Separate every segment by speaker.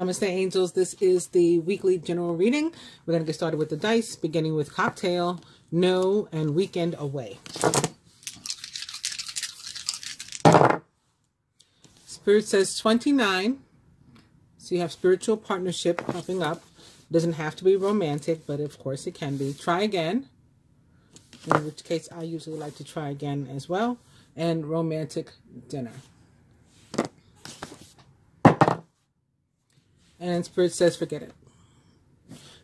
Speaker 1: Namaste, angels. This is the weekly general reading. We're going to get started with the dice, beginning with cocktail, no, and weekend away. Spirit says 29. So you have spiritual partnership popping up. Doesn't have to be romantic, but of course it can be. Try again. In which case I usually like to try again as well. And romantic dinner. And Spirit says, forget it.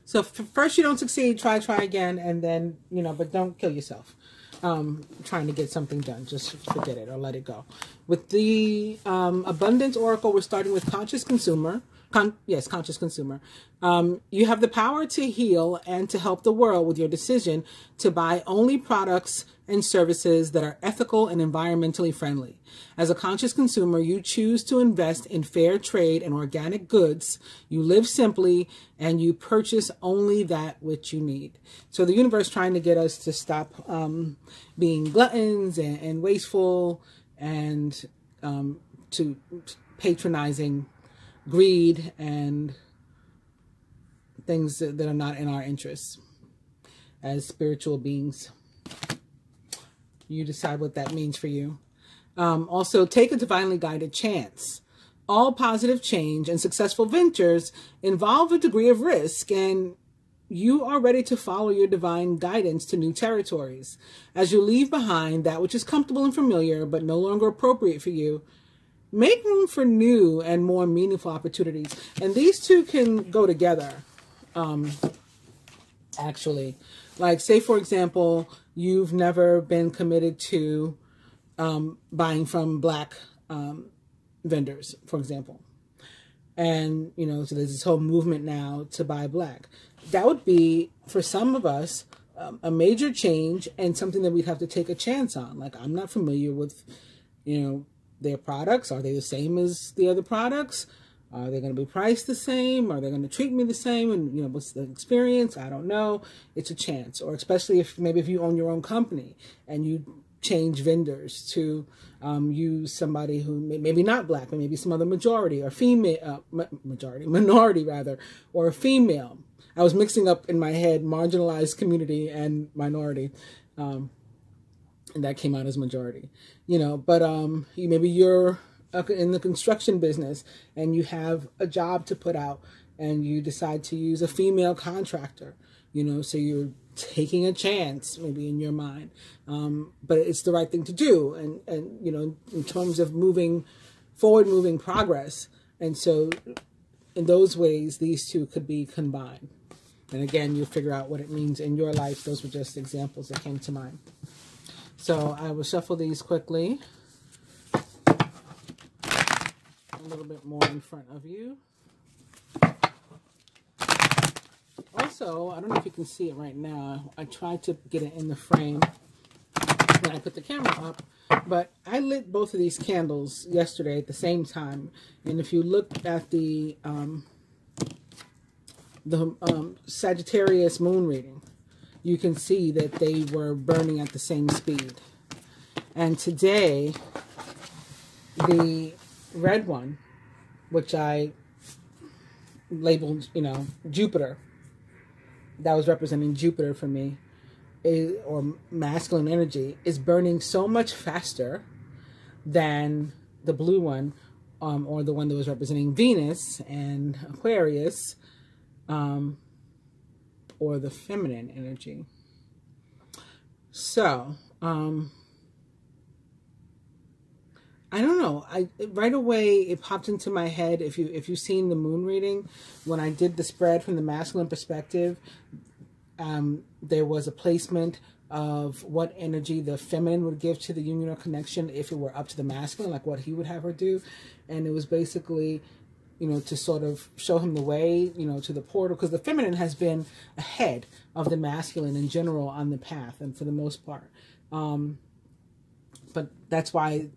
Speaker 1: So first you don't succeed, try again, and then, but don't kill yourself trying to get something done. Just forget it or let it go. With the Abundance Oracle, we're starting with Conscious Consumer. Conscious Consumer. You have the power to heal and to help the world with your decision to buy only products and services that are ethical and environmentally friendly. As a conscious consumer, you choose to invest in fair trade and organic goods. You live simply and you purchase only that which you need. So the universe trying to get us to stop being gluttons and wasteful and to patronizing greed and things that are not in our interests as spiritual beings. You decide what that means for you. Also, take a divinely guided chance. All positive change and successful ventures involve a degree of risk, and you are ready to follow your divine guidance to new territories. As you leave behind that which is comfortable and familiar but no longer appropriate for you, make room for new and more meaningful opportunities. And these two can go together, actually. Like, say, for example, you've never been committed to buying from Black vendors, for example. And, so there's this whole movement now to buy Black. That would be, for some of us, a major change and something that we'd have to take a chance on. Like, I'm not familiar with, their products. Are they the same as the other products? Are they going to be priced the same? Are they going to treat me the same? And, what's the experience? I don't know. It's a chance. Or especially if you own your own company and you change vendors to use somebody who maybe not Black, but maybe some other majority or female, minority rather, or a female. I was mixing up in my head marginalized community and minority. And that came out as majority, but maybe you're in the construction business and you have a job to put out and you decide to use a female contractor, so you're taking a chance maybe in your mind, but it's the right thing to do. And in terms of moving progress. And so in those ways, these two could be combined. And again, you'll figure out what it means in your life. Those were just examples that came to mind. So I will shuffle these quickly. A little bit more in front of you. Also, I don't know if you can see it right now. I tried to get it in the frame when I put the camera up. But I lit both of these candles yesterday at the same time. And if you look at the Sagittarius moon reading, you can see that they were burning at the same speed. And today, the red one, which I labeled, Jupiter, that was representing Jupiter for me, or masculine energy, is burning so much faster than the blue one, or the one that was representing Venus and Aquarius, or the feminine energy. So, I don't know. Right away it popped into my head. If you've seen the moon reading, when I did the spread from the masculine perspective, there was a placement of what energy the feminine would give to the union or connection if it were up to the masculine, like what he would have her do, and it was basically, to sort of show him the way, to the portal, because the feminine has been ahead of the masculine in general on the path, and for the most part. But that's why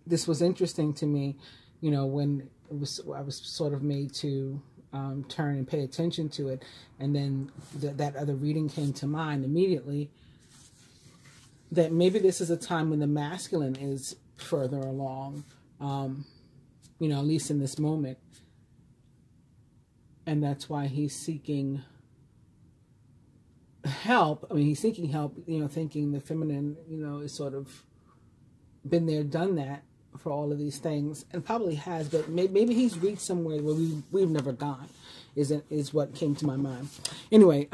Speaker 1: this was interesting to me, when I was sort of made to turn and pay attention to it, and then that other reading came to mind immediately, that maybe this is a time when the masculine is further along, at least in this moment. And that's why he's seeking help. I mean, he's seeking help, you know, thinking the feminine, you know, is sort of been there, done that for all of these things, and probably has, but maybe he's reached somewhere where we've never gone, is what came to my mind. Anyway,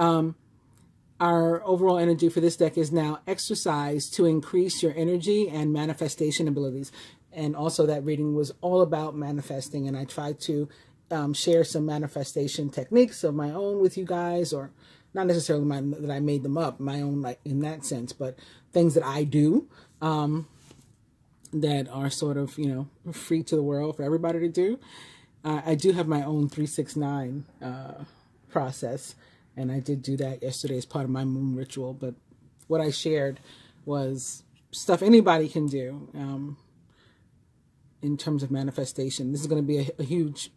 Speaker 1: our overall energy for this deck is now exercise to increase your energy and manifestation abilities. And also that reading was all about manifesting, and I tried to share some manifestation techniques of my own with you guys, or not necessarily that I made them up, my own, like in that sense, but things that I do that are sort of, you know, free to the world for everybody to do. I do have my own 369 process, and I did do that yesterday as part of my moon ritual. But what I shared was stuff anybody can do in terms of manifestation. This is going to be a huge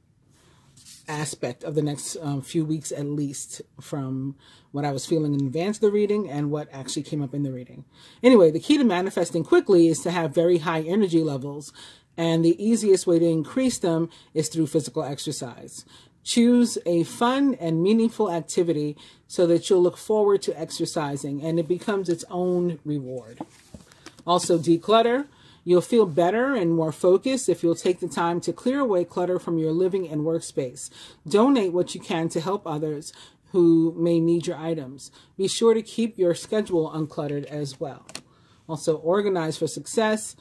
Speaker 1: aspect of the next few weeks, at least, from what I was feeling in advance of the reading and what actually came up in the reading. Anyway, the key to manifesting quickly is to have very high energy levels, and the easiest way to increase them is through physical exercise. Choose a fun and meaningful activity so that you'll look forward to exercising, and it becomes its own reward. Also, declutter. You'll feel better and more focused if you'll take the time to clear away clutter from your living and workspace. Donate what you can to help others who may need your items. Be sure to keep your schedule uncluttered as well. Also, organize for success.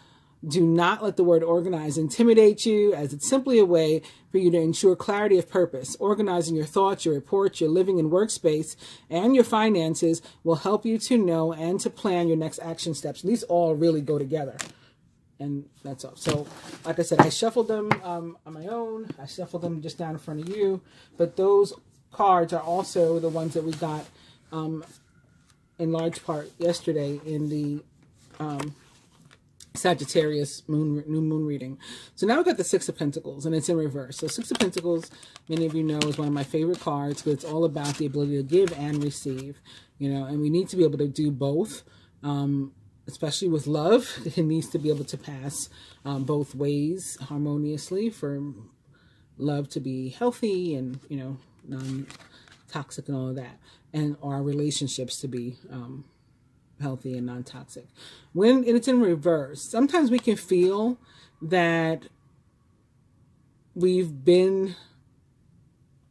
Speaker 1: Do not let the word organize intimidate you, as it's simply a way for you to ensure clarity of purpose. Organizing your thoughts, your reports, your living and workspace, and your finances will help you to know and to plan your next action steps. And these all really go together. And that's all. So, like I said, I shuffled them on my own. I shuffled them just down in front of you. But those cards are also the ones that we got in large part yesterday in the Sagittarius new moon reading. So now we've got the Six of Pentacles, and it's in reverse. So Six of Pentacles, many of you know, is one of my favorite cards, because it's all about the ability to give and receive. You know, and we need to be able to do both. Especially with love, it needs to be able to pass both ways harmoniously for love to be healthy and, you know, non-toxic and all of that, and our relationships to be healthy and non-toxic. When it's in reverse, sometimes we can feel that we've been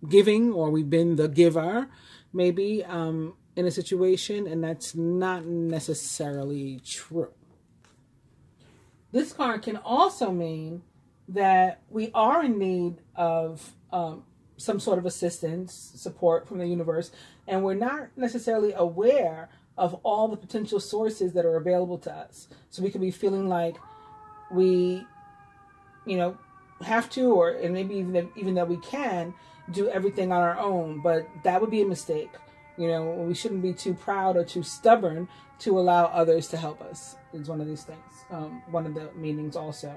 Speaker 1: giving, or we've been the giver, maybe, in a situation, and that's not necessarily true. This card can also mean that we are in need of some sort of assistance, support from the universe, and we're not necessarily aware of all the potential sources that are available to us. So we could be feeling like we, you know, have to, or and maybe even that we can do everything on our own, but that would be a mistake. You know, we shouldn't be too proud or too stubborn to allow others to help us. Is one of these things. One of the meanings also.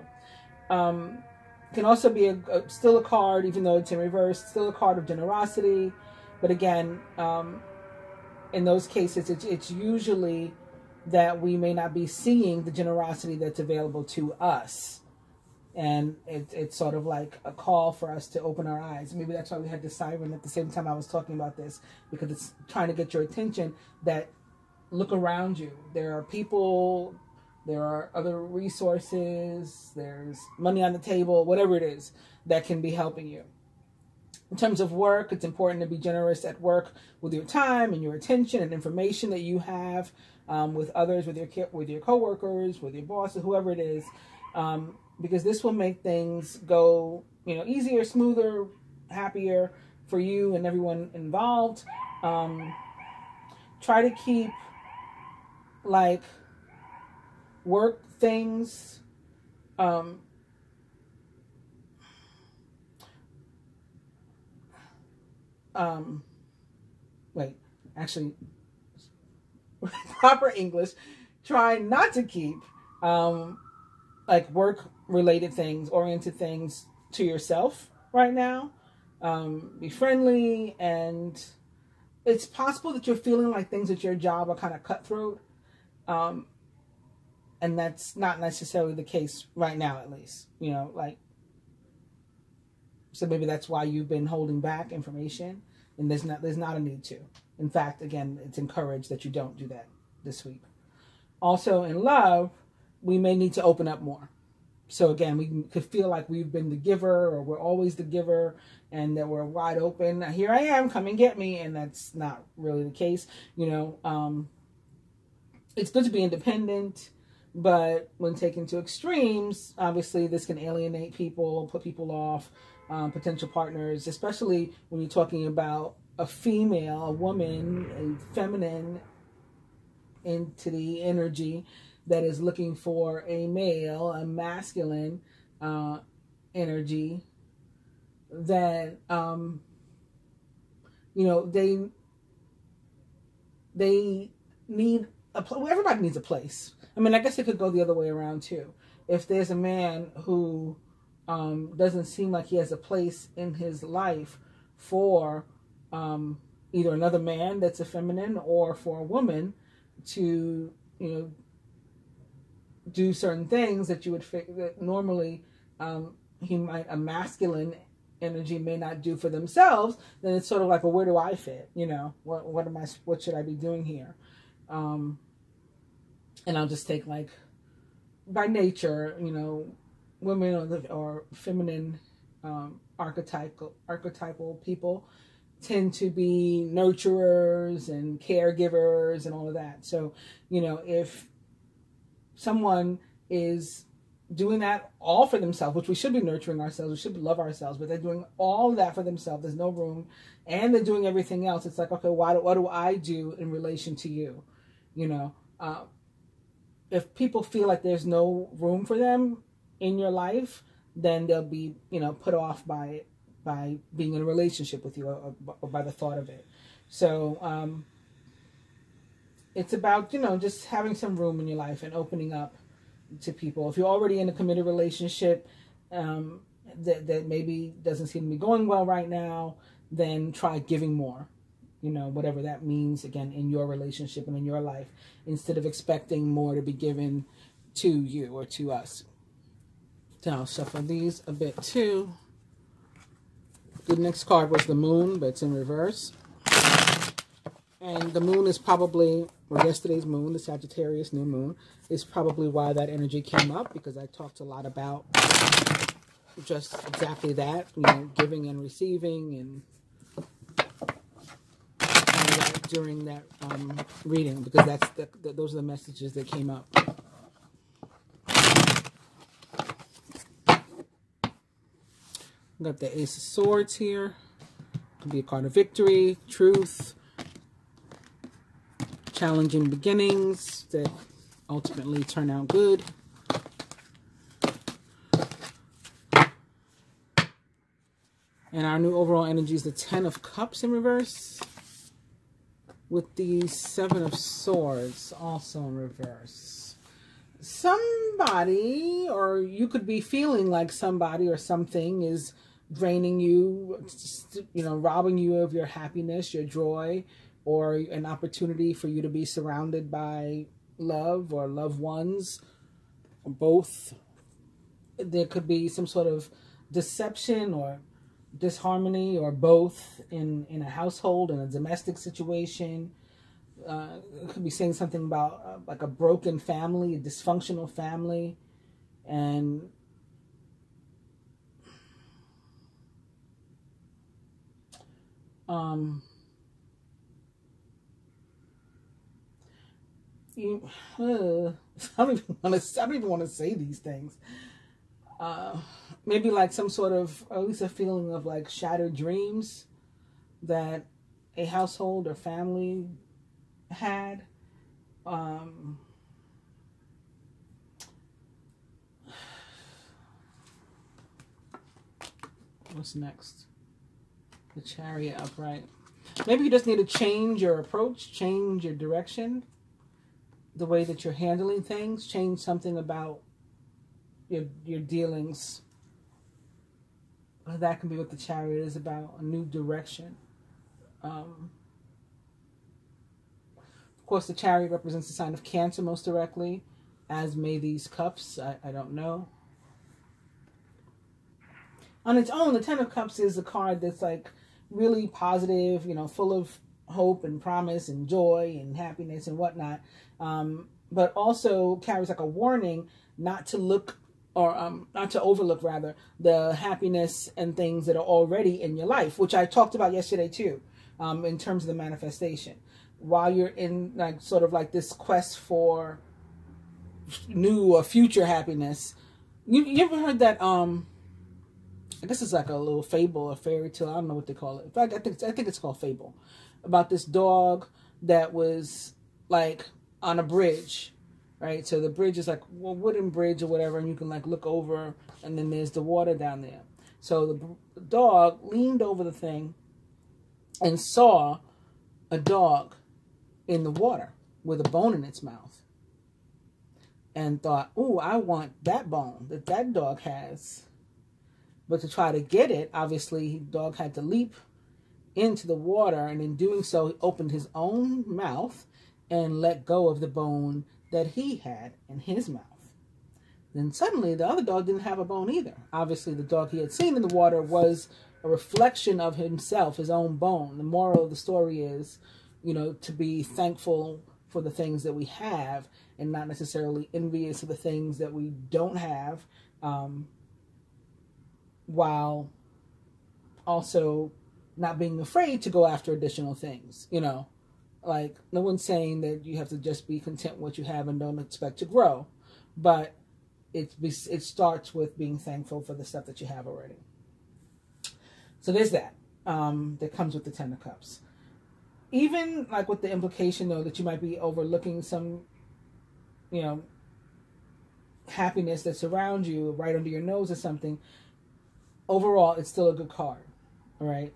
Speaker 1: Can also be still a card, even though it's in reverse, still a card of generosity. But again, in those cases, it's usually that we may not be seeing the generosity that's available to us. And it's sort of like a call for us to open our eyes. Maybe that's why we had the siren at the same time I was talking about this, because it's trying to get your attention that look around you. There are people, there are other resources, there's money on the table, whatever it is that can be helping you. In terms of work, it's important to be generous at work with your time and your attention and information that you have with others, with your coworkers, with your bosses, whoever it is. Because this will make things go, you know, easier, smoother, happier for you and everyone involved. Try to keep, like, work things, wait, actually, proper English. Try not to keep, like, work-related things, oriented things to yourself right now. Be friendly, and it's possible that you're feeling like things at your job are kind of cutthroat, and that's not necessarily the case right now, at least. You know, like, So maybe that's why you've been holding back information, and there's not a need to. In fact, again, it's encouraged that you don't do that this week. Also, in love, we may need to open up more. So again, we could feel like we've been the giver, or we're always the giver, and that we're wide open. Here I am, come and get me. And that's not really the case. You know, it's good to be independent, but when taken to extremes, obviously this can alienate people, put people off, potential partners, especially when you're talking about a female, a woman, a feminine entity, energy that is looking for a male, a masculine energy, that you know, they need everybody needs a place. I mean, I guess it could go the other way around too. If there's a man who doesn't seem like he has a place in his life for either another man that's a feminine, or for a woman to, you know, do certain things that you would that normally a masculine energy may not do for themselves, then it's sort of like, well, where do I fit? You know, what should I be doing here? And I'll just take, like, by nature, you know, women or feminine archetypal people tend to be nurturers and caregivers and all of that. So, you know, if someone is doing that all for themselves, which we should be nurturing ourselves, we should love ourselves, but they're doing all of that for themselves, there's no room, and they're doing everything else, it's like, okay, what do I do in relation to you? You know, if people feel like there's no room for them in your life, then they'll be, you know, put off by being in a relationship with you, or by the thought of it. So it's about, you know, just having some room in your life and opening up to people. If you're already in a committed relationship that maybe doesn't seem to be going well right now, then try giving more, you know, whatever that means, again, in your relationship and in your life, instead of expecting more to be given to you or to us. So I'll shuffle these a bit too. The next card was the moon, but it's in reverse. And the moon is probably, or yesterday's moon, the Sagittarius new moon, is probably why that energy came up, because I talked a lot about just exactly that, you know, giving and receiving and that during that reading, because that's those are the messages that came up. We got the Ace of Swords here. Could be a card of victory, truth, challenging beginnings that ultimately turn out good. And our new overall energy is the Ten of Cups in reverse, with the Seven of Swords also in reverse. Somebody, or you could be feeling like somebody or something is draining you, you know, robbing you of your happiness, your joy, or an opportunity for you to be surrounded by love or loved ones, or both. There could be some sort of deception or disharmony, or both, in a household, in a domestic situation. It could be saying something about like a broken family, a dysfunctional family, and I don't even want to say these things. Maybe like some sort of, or at least a feeling of like shattered dreams that a household or family had. What's next? The Chariot Upright. Maybe you just need to change your approach, change your direction, the way that you're handling things, change something about your dealings. That can be what the Chariot is about, a new direction. Of course, the Chariot represents the sign of Cancer most directly, as may these cups. I don't know. on its own, the Ten of Cups is a card that's like really positive, you know, full of hope and promise and joy and happiness and whatnot. But also carries like a warning not to look, or not to overlook rather, the happiness and things that are already in your life, which I talked about yesterday too, in terms of the manifestation. While you're in like sort of like this quest for new or future happiness, you ever heard that? I guess it's like a little fable, a fairy tale. I don't know what they call it. In fact, I think it's called fable, about this dog that was like on a bridge. Right, so the bridge is like a wooden bridge or whatever, and you can like look over, and then there's the water down there. So the dog leaned over the thing and saw a dog in the water with a bone in its mouth, and thought, "Ooh, I want that bone that dog has." But to try to get it, obviously, the dog had to leap into the water, and in doing so, he opened his own mouth and let go of the bone that he had in his mouth. Then suddenly the other dog didn't have a bone either. Obviously the dog he had seen in the water was a reflection of himself, his own bone. The moral of the story is, you know, to be thankful for the things that we have and not necessarily envious of the things that we don't have, while also not being afraid to go after additional things, you know. Like, no one's saying that you have to just be content with what you have and don't expect to grow. But it starts with being thankful for the stuff that you have already. So there's that. That comes with the Ten of Cups. Even, like, with the implication, though, that you might be overlooking some, you know, happiness that's around you, right under your nose or something, overall, it's still a good card. All right?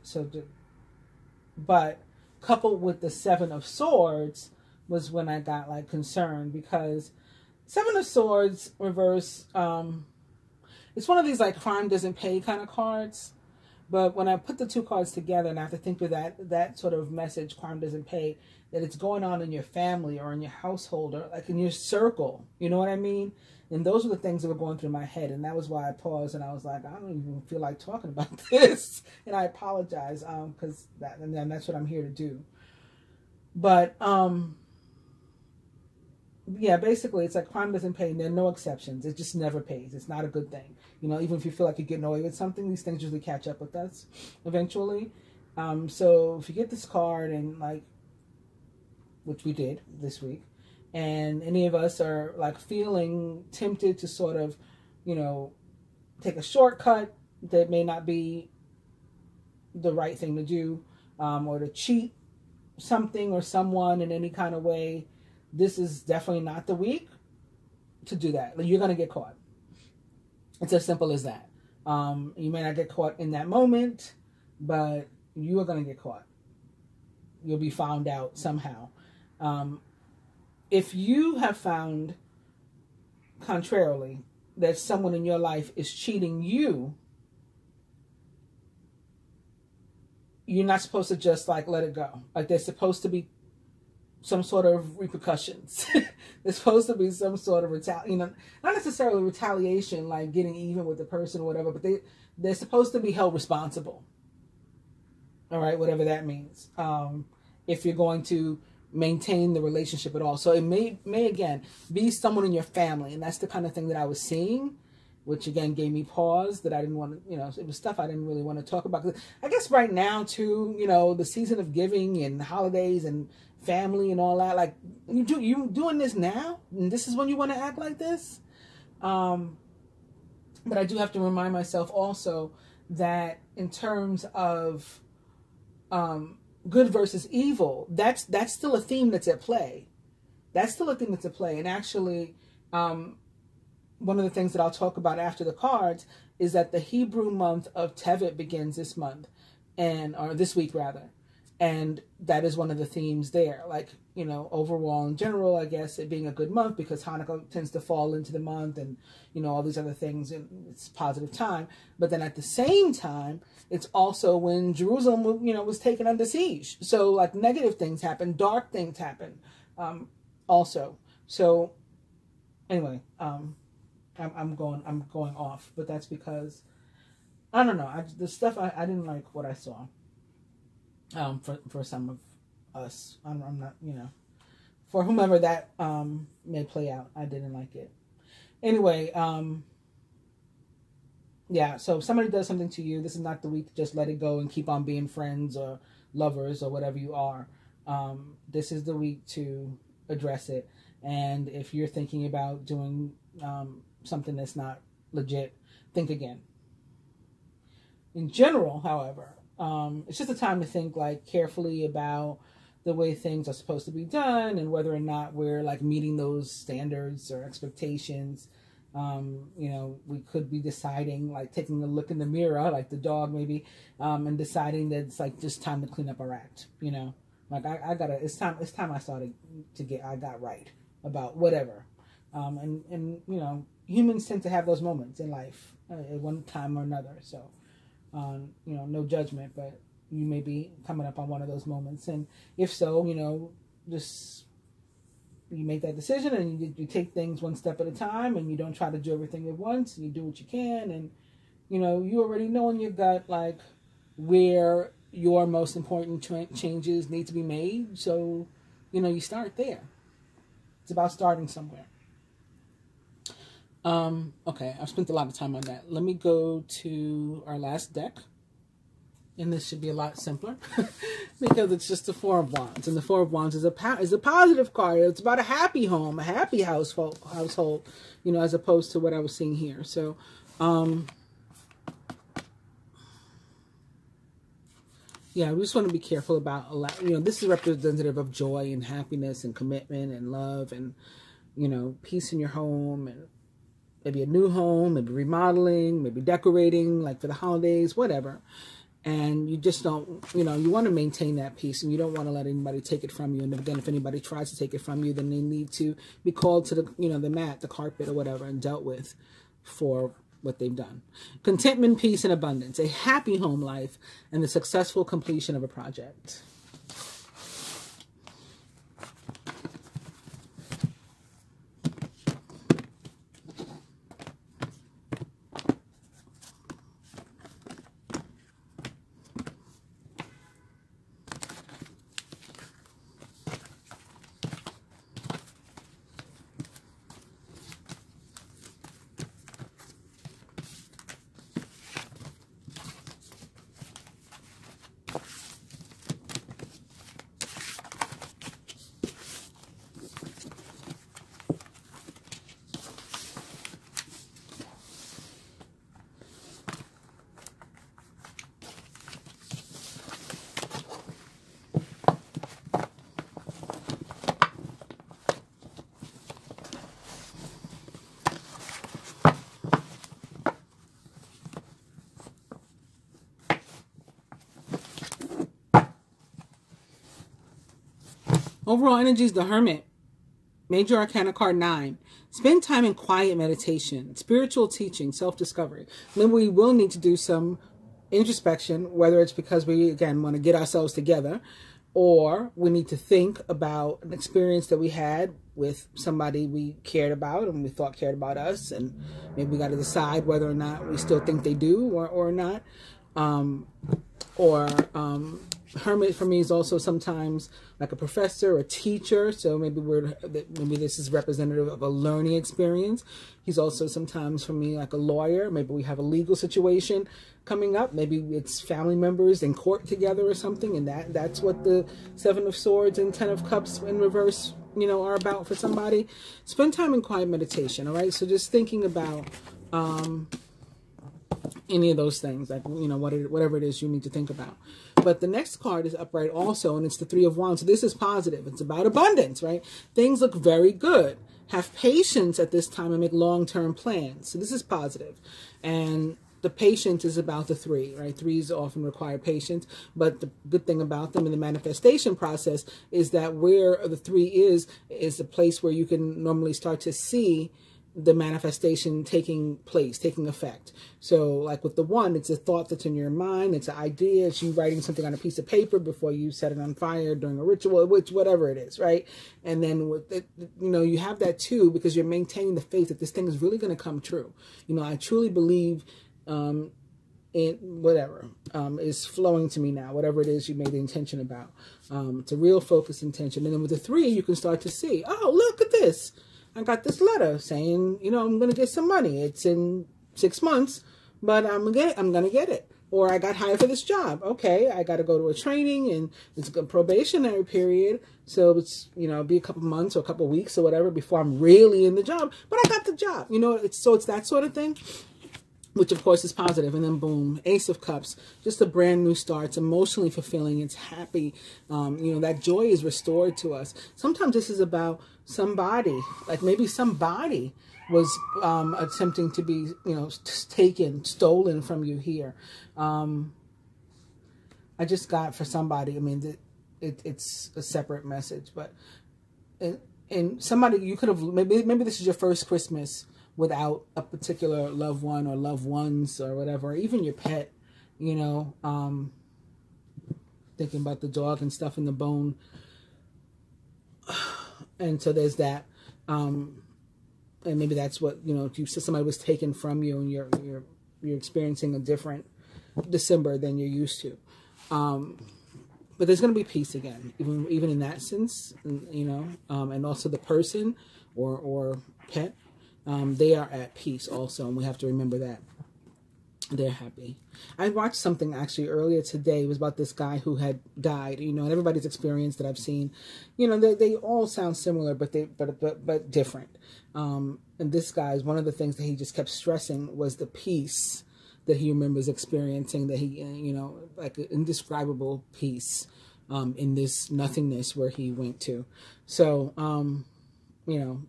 Speaker 1: But coupled with the Seven of Swords was when I got like concerned, because Seven of Swords reverse, it's one of these like crime doesn't pay kind of cards. But when I put the two cards together and I have to think of that sort of message, crime doesn't pay, that it's going on in your family or in your household or like in your circle, you know what I mean? And those were the things that were going through my head. And that was why I paused and I was like, I don't even feel like talking about this. And I apologize, because that's what I'm here to do. But, yeah, basically it's like crime doesn't pay and there are no exceptions. It just never pays. It's not a good thing. You know, even if you feel like you're getting away with something, these things usually catch up with us eventually. So if you get this card and like, which we did this week, and any of us are like feeling tempted to sort of, you know, take a shortcut that may not be the right thing to do, or to cheat something or someone in any kind of way, this is definitely not the week to do that. You're going to get caught. It's as simple as that. You may not get caught in that moment, but you are going to get caught. You'll be found out somehow. If you have found, contrarily, that someone in your life is cheating you, you're not supposed to just like let it go. Like there's supposed to be some sort of repercussions. There's supposed to be some sort of not necessarily retaliation, like getting even with the person or whatever, but they're supposed to be held responsible. All right, whatever that means. If you're going to maintain the relationship at all. So it may again be someone in your family, and that's the kind of thing that I was seeing, which again gave me pause, that I didn't want to, you know, it was stuff I didn't really want to talk about. 'Cause I guess right now too, you know, the season of giving and holidays and family and all that, like you doing this now, and this is when you want to act like this. But I do have to remind myself also that in terms of good versus evil, that's still a theme that's at play. That's still a thing that's at play. And actually, one of the things that I'll talk about after the cards is that the Hebrew month of Tevit begins this month, or this week rather. And that is one of the themes there. Like, you know, overall in general, I guess it being a good month because Hanukkah tends to fall into the month and, you know, all these other things. And it's a positive time. But then at the same time, it's also when Jerusalem, you know, was taken under siege. So like negative things happen, dark things happen, also. So anyway, I'm going off, but that's because I don't know. The stuff I didn't like what I saw. For some of us, I'm not, you know, for whomever that may play out, I didn't like it. Anyway, yeah. So if somebody does something to you, this is not the week to just let it go and keep on being friends or lovers or whatever you are. This is the week to address it. And if you're thinking about doing something that's not legit, think again. In general, however, it's just a time to think like carefully about the way things are supposed to be done and whether or not we're like meeting those standards or expectations. You know, we could be deciding, like taking a look in the mirror, like the dog maybe, and deciding that it's like just time to clean up our act. You know, like I gotta, it's time I started I got right about whatever. And you know, humans tend to have those moments in life at one time or another. So, you know, no judgment, but you may be coming up on one of those moments. And if so, you know, just you make that decision and you take things one step at a time and you don't try to do everything at once. You do what you can. And, you know, you already know in your gut, like, where your most important changes need to be made. So, you know, you start there. It's about starting somewhere. Okay, I've spent a lot of time on that. Let me go to our last deck. And this should be a lot simpler because it's just the Four of Wands. And the Four of Wands is a positive card. It's about a happy home, a happy household, you know, as opposed to what I was seeing here. So, yeah, we just want to be careful about, you know, this is representative of joy and happiness and commitment and love and, you know, peace in your home and maybe a new home, maybe remodeling, maybe decorating, like for the holidays, whatever. And you just don't, you know, you want to maintain that peace and you don't want to let anybody take it from you. And then if anybody tries to take it from you, then they need to be called to the, you know, the mat, the carpet or whatever and dealt with for what they've done. Contentment, peace, and abundance. A happy home life and the successful completion of a project. Overall energy is the Hermit. Major Arcana card 9. Spend time in quiet meditation, spiritual teaching, self-discovery. Then we will need to do some introspection, whether it's because we, again, want to get ourselves together, or we need to think about an experience that we had with somebody we cared about and we thought cared about us, and maybe we got to decide whether or not we still think they do or not. Hermit for me is also sometimes like a professor, a teacher. So maybe this is representative of a learning experience. He's also sometimes for me like a lawyer. Maybe we have a legal situation coming up. Maybe it's family members in court together or something. And that's what the Seven of Swords and Ten of Cups in reverse, you know, are about for somebody. Spend time in quiet meditation. All right. So just thinking about, any of those things, like, you know, whatever it is you need to think about. But the next card is upright also, and it's the Three of Wands. So this is positive. It's about abundance, right? Things look very good. Have patience at this time and make long-term plans. So this is positive. And the patience is about the 3, right? 3s often require patience, but the good thing about them in the manifestation process is that where the 3 is the place where you can normally start to see the manifestation taking place, taking effect. So like with the 1, it's a thought that's in your mind. It's an idea. It's you writing something on a piece of paper before you set it on fire during a ritual, whatever it is, right? And then with it, you know, you have that too, because you're maintaining the faith that this thing is really going to come true. You know, I truly believe whatever is flowing to me now, whatever it is you made the intention about. It's a real focused intention. And then with the 3, you can start to see, oh, look at this. I got this letter saying, you know, I'm going to get some money. It's in 6 months, but I'm going to get it. Or I got hired for this job. Okay, I got to go to a training, and it's a probationary period. So it's, you know, be a couple months or a couple weeks or whatever before I'm really in the job. But I got the job. You know, it's that sort of thing, which of course is positive. And then boom, Ace of Cups, just a brand new start. It's emotionally fulfilling. It's happy. You know, that joy is restored to us. Sometimes this is about somebody, like maybe somebody was attempting to be, you know, stolen from you here. I just got for somebody, I mean, it's a separate message, but and somebody, you could have, maybe this is your first Christmas without a particular loved one or loved ones or whatever, or even your pet, you know, thinking about the dog and stuff in the bone. And so there's that. And maybe that's what, you know, if you said somebody was taken from you and you're experiencing a different December than you're used to. But there's going to be peace again, even in that sense, you know, and also the person or pet, they are at peace also. And we have to remember that they're happy. I watched something actually earlier today. It was about this guy who had died, you know, and everybody's experience that I've seen, you know, they all sound similar, but different. And this guy's, one of the things that he just kept stressing was the peace that he remembers experiencing, that he, you know, like an indescribable peace in this nothingness where he went to. So, you know,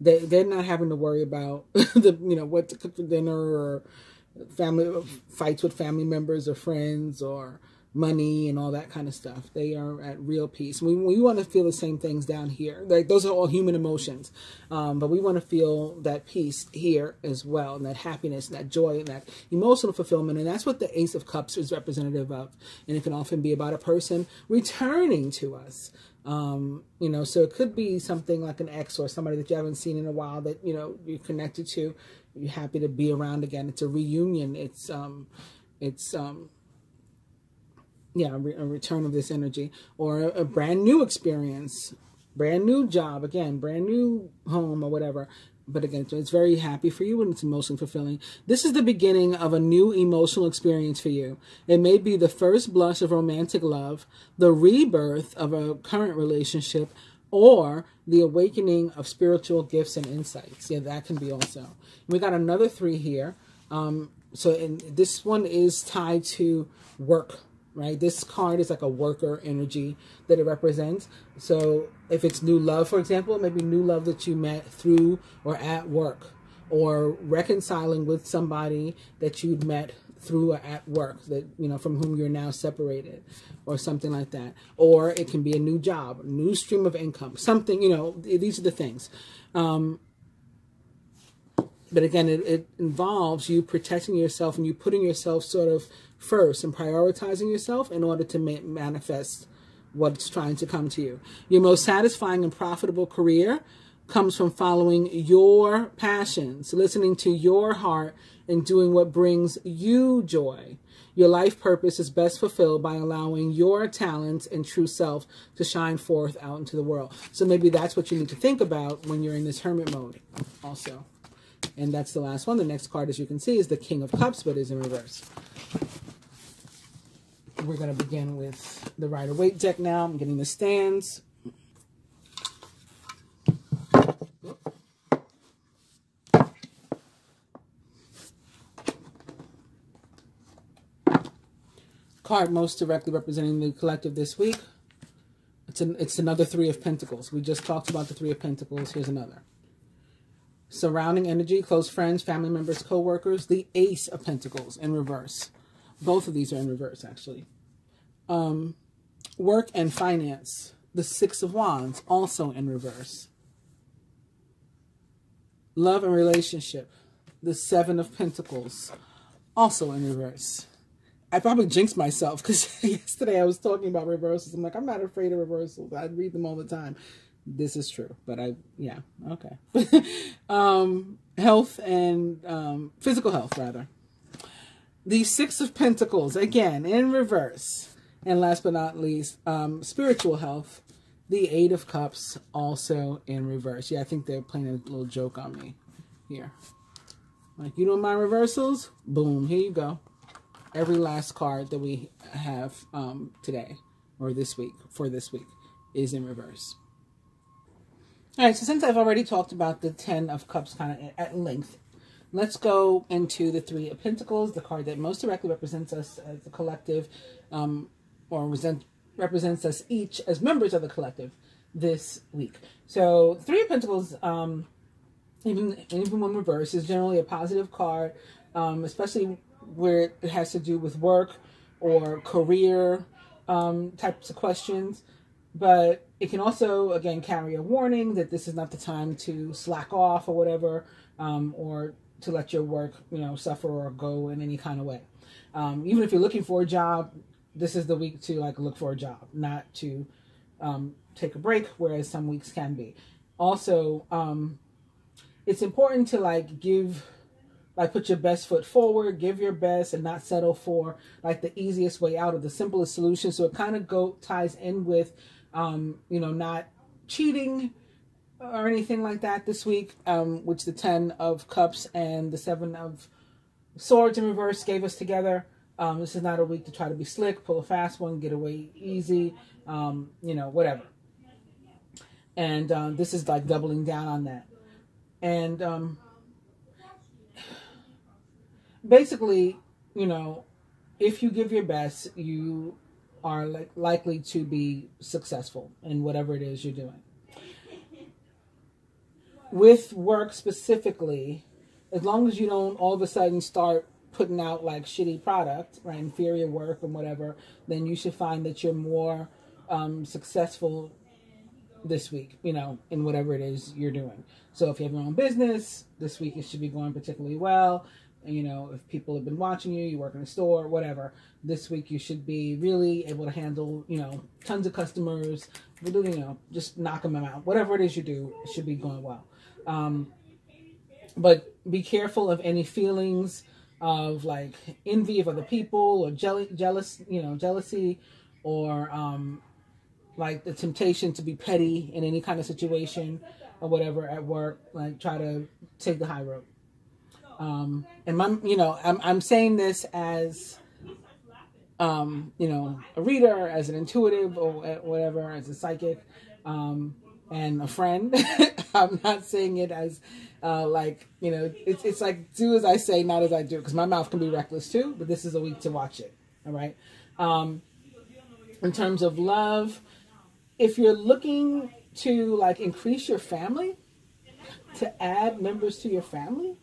Speaker 1: they're not having to worry about the, you know, what to cook for dinner or family fights with family members or friends or money and all that kind of stuff. They are at real peace. We want to feel the same things down here. Like, those are all human emotions, but we want to feel that peace here as well, and that happiness, and that joy, and that emotional fulfillment. And that's what the Ace of Cups is representative of. And it can often be about a person returning to us. You know, so it could be something like an ex or somebody that you haven't seen in a while that, you know, you're connected to. You're happy to be around again. It's a reunion. Yeah, a return of this energy, or a brand new experience, brand new job, again, brand new home or whatever. But again, it's very happy for you and it's emotionally fulfilling. This is the beginning of a new emotional experience for you. It may be the first blush of romantic love, the rebirth of a current relationship, or the awakening of spiritual gifts and insights. Yeah, that can be also. We got another 3 here. And this one is tied to work. Right? This card is like a worker energy that it represents. So if it's new love, for example, maybe new love that you met through or at work, or reconciling with somebody that you'd met through or at work, that, you know, from whom you're now separated, or something like that. Or it can be a new job, a new stream of income, something, you know, these are the things. But again, it involves you protecting yourself and you putting yourself sort of first and prioritizing yourself in order to manifest what's trying to come to you. Your most satisfying and profitable career comes from following your passions, listening to your heart, and doing what brings you joy. Your life purpose is best fulfilled by allowing your talents and true self to shine forth out into the world. So maybe that's what you need to think about when you're in this hermit mode also. And that's the last one. The next card, as you can see, is the King of Cups, but is in reverse. We're going to begin with the Rider-Waite deck now. I'm getting the stands. Card most directly representing the collective this week. It's another 3 of Pentacles. We just talked about the 3 of Pentacles. Here's another. Surrounding energy, close friends, family members, co-workers. The Ace of Pentacles in reverse. Both of these are in reverse, actually. Work and finance. The 6 of Wands, also in reverse. Love and relationship. The 7 of Pentacles, also in reverse. I probably jinxed myself because yesterday I was talking about reversals. I'm like, I'm not afraid of reversals. I read them all the time. This is true, but yeah, okay. Health and, physical health, rather. The Six of Pentacles, again, in reverse. And last but not least, spiritual health. The Eight of Cups, also in reverse. Yeah, I think they're playing a little joke on me here. Like, you don't mind reversals? Boom, here you go. Every last card that we have today, or this week, for this week, is in reverse. All right, so since I've already talked about the Ten of Cups kind of at length, let's go into the Three of Pentacles, the card that most directly represents us as a collective, or represents us each as members of the collective this week. So Three of Pentacles, even when reversed, is generally a positive card, especially where it has to do with work or career types of questions. But it can also, again, carry a warning that this is not the time to slack off or whatever, or to let your work, suffer or go in any kind of way. Even if you're looking for a job, this is the week to look for a job, not to take a break, whereas some weeks can be. Also, it's important to put your best foot forward, give your best, and not settle for the easiest way out or the simplest solution. So it kind of ties in with, not cheating or anything like that this week, which the Ten of Cups and the Seven of Swords in reverse gave us together. This is not a week to try to be slick, pull a fast one, get away easy, whatever. And this is doubling down on that. And basically, if you give your best, you are likely to be successful in whatever it is you're doing. With work specifically, as long as you don't all of a sudden start putting out shitty product, right, inferior work and whatever, then you should find that you're more successful this week, in whatever it is you're doing. So if you have your own business, this week it should be going particularly well. If people have been watching you, you work in a store, whatever, this week you should be really able to handle, tons of customers, just knock them out. Whatever it is you do, it should be going well. But be careful of any feelings of envy of other people or jealousy, or the temptation to be petty in any kind of situation or whatever at work. Try to take the high road. And I'm saying this as, a reader, as an intuitive or whatever, as a psychic, and a friend. I'm not saying it as, it's like, do as I say, not as I do, because my mouth can be reckless too, but this is a week to watch it. All right. In terms of love, if you're looking to increase your family, to add members to your family,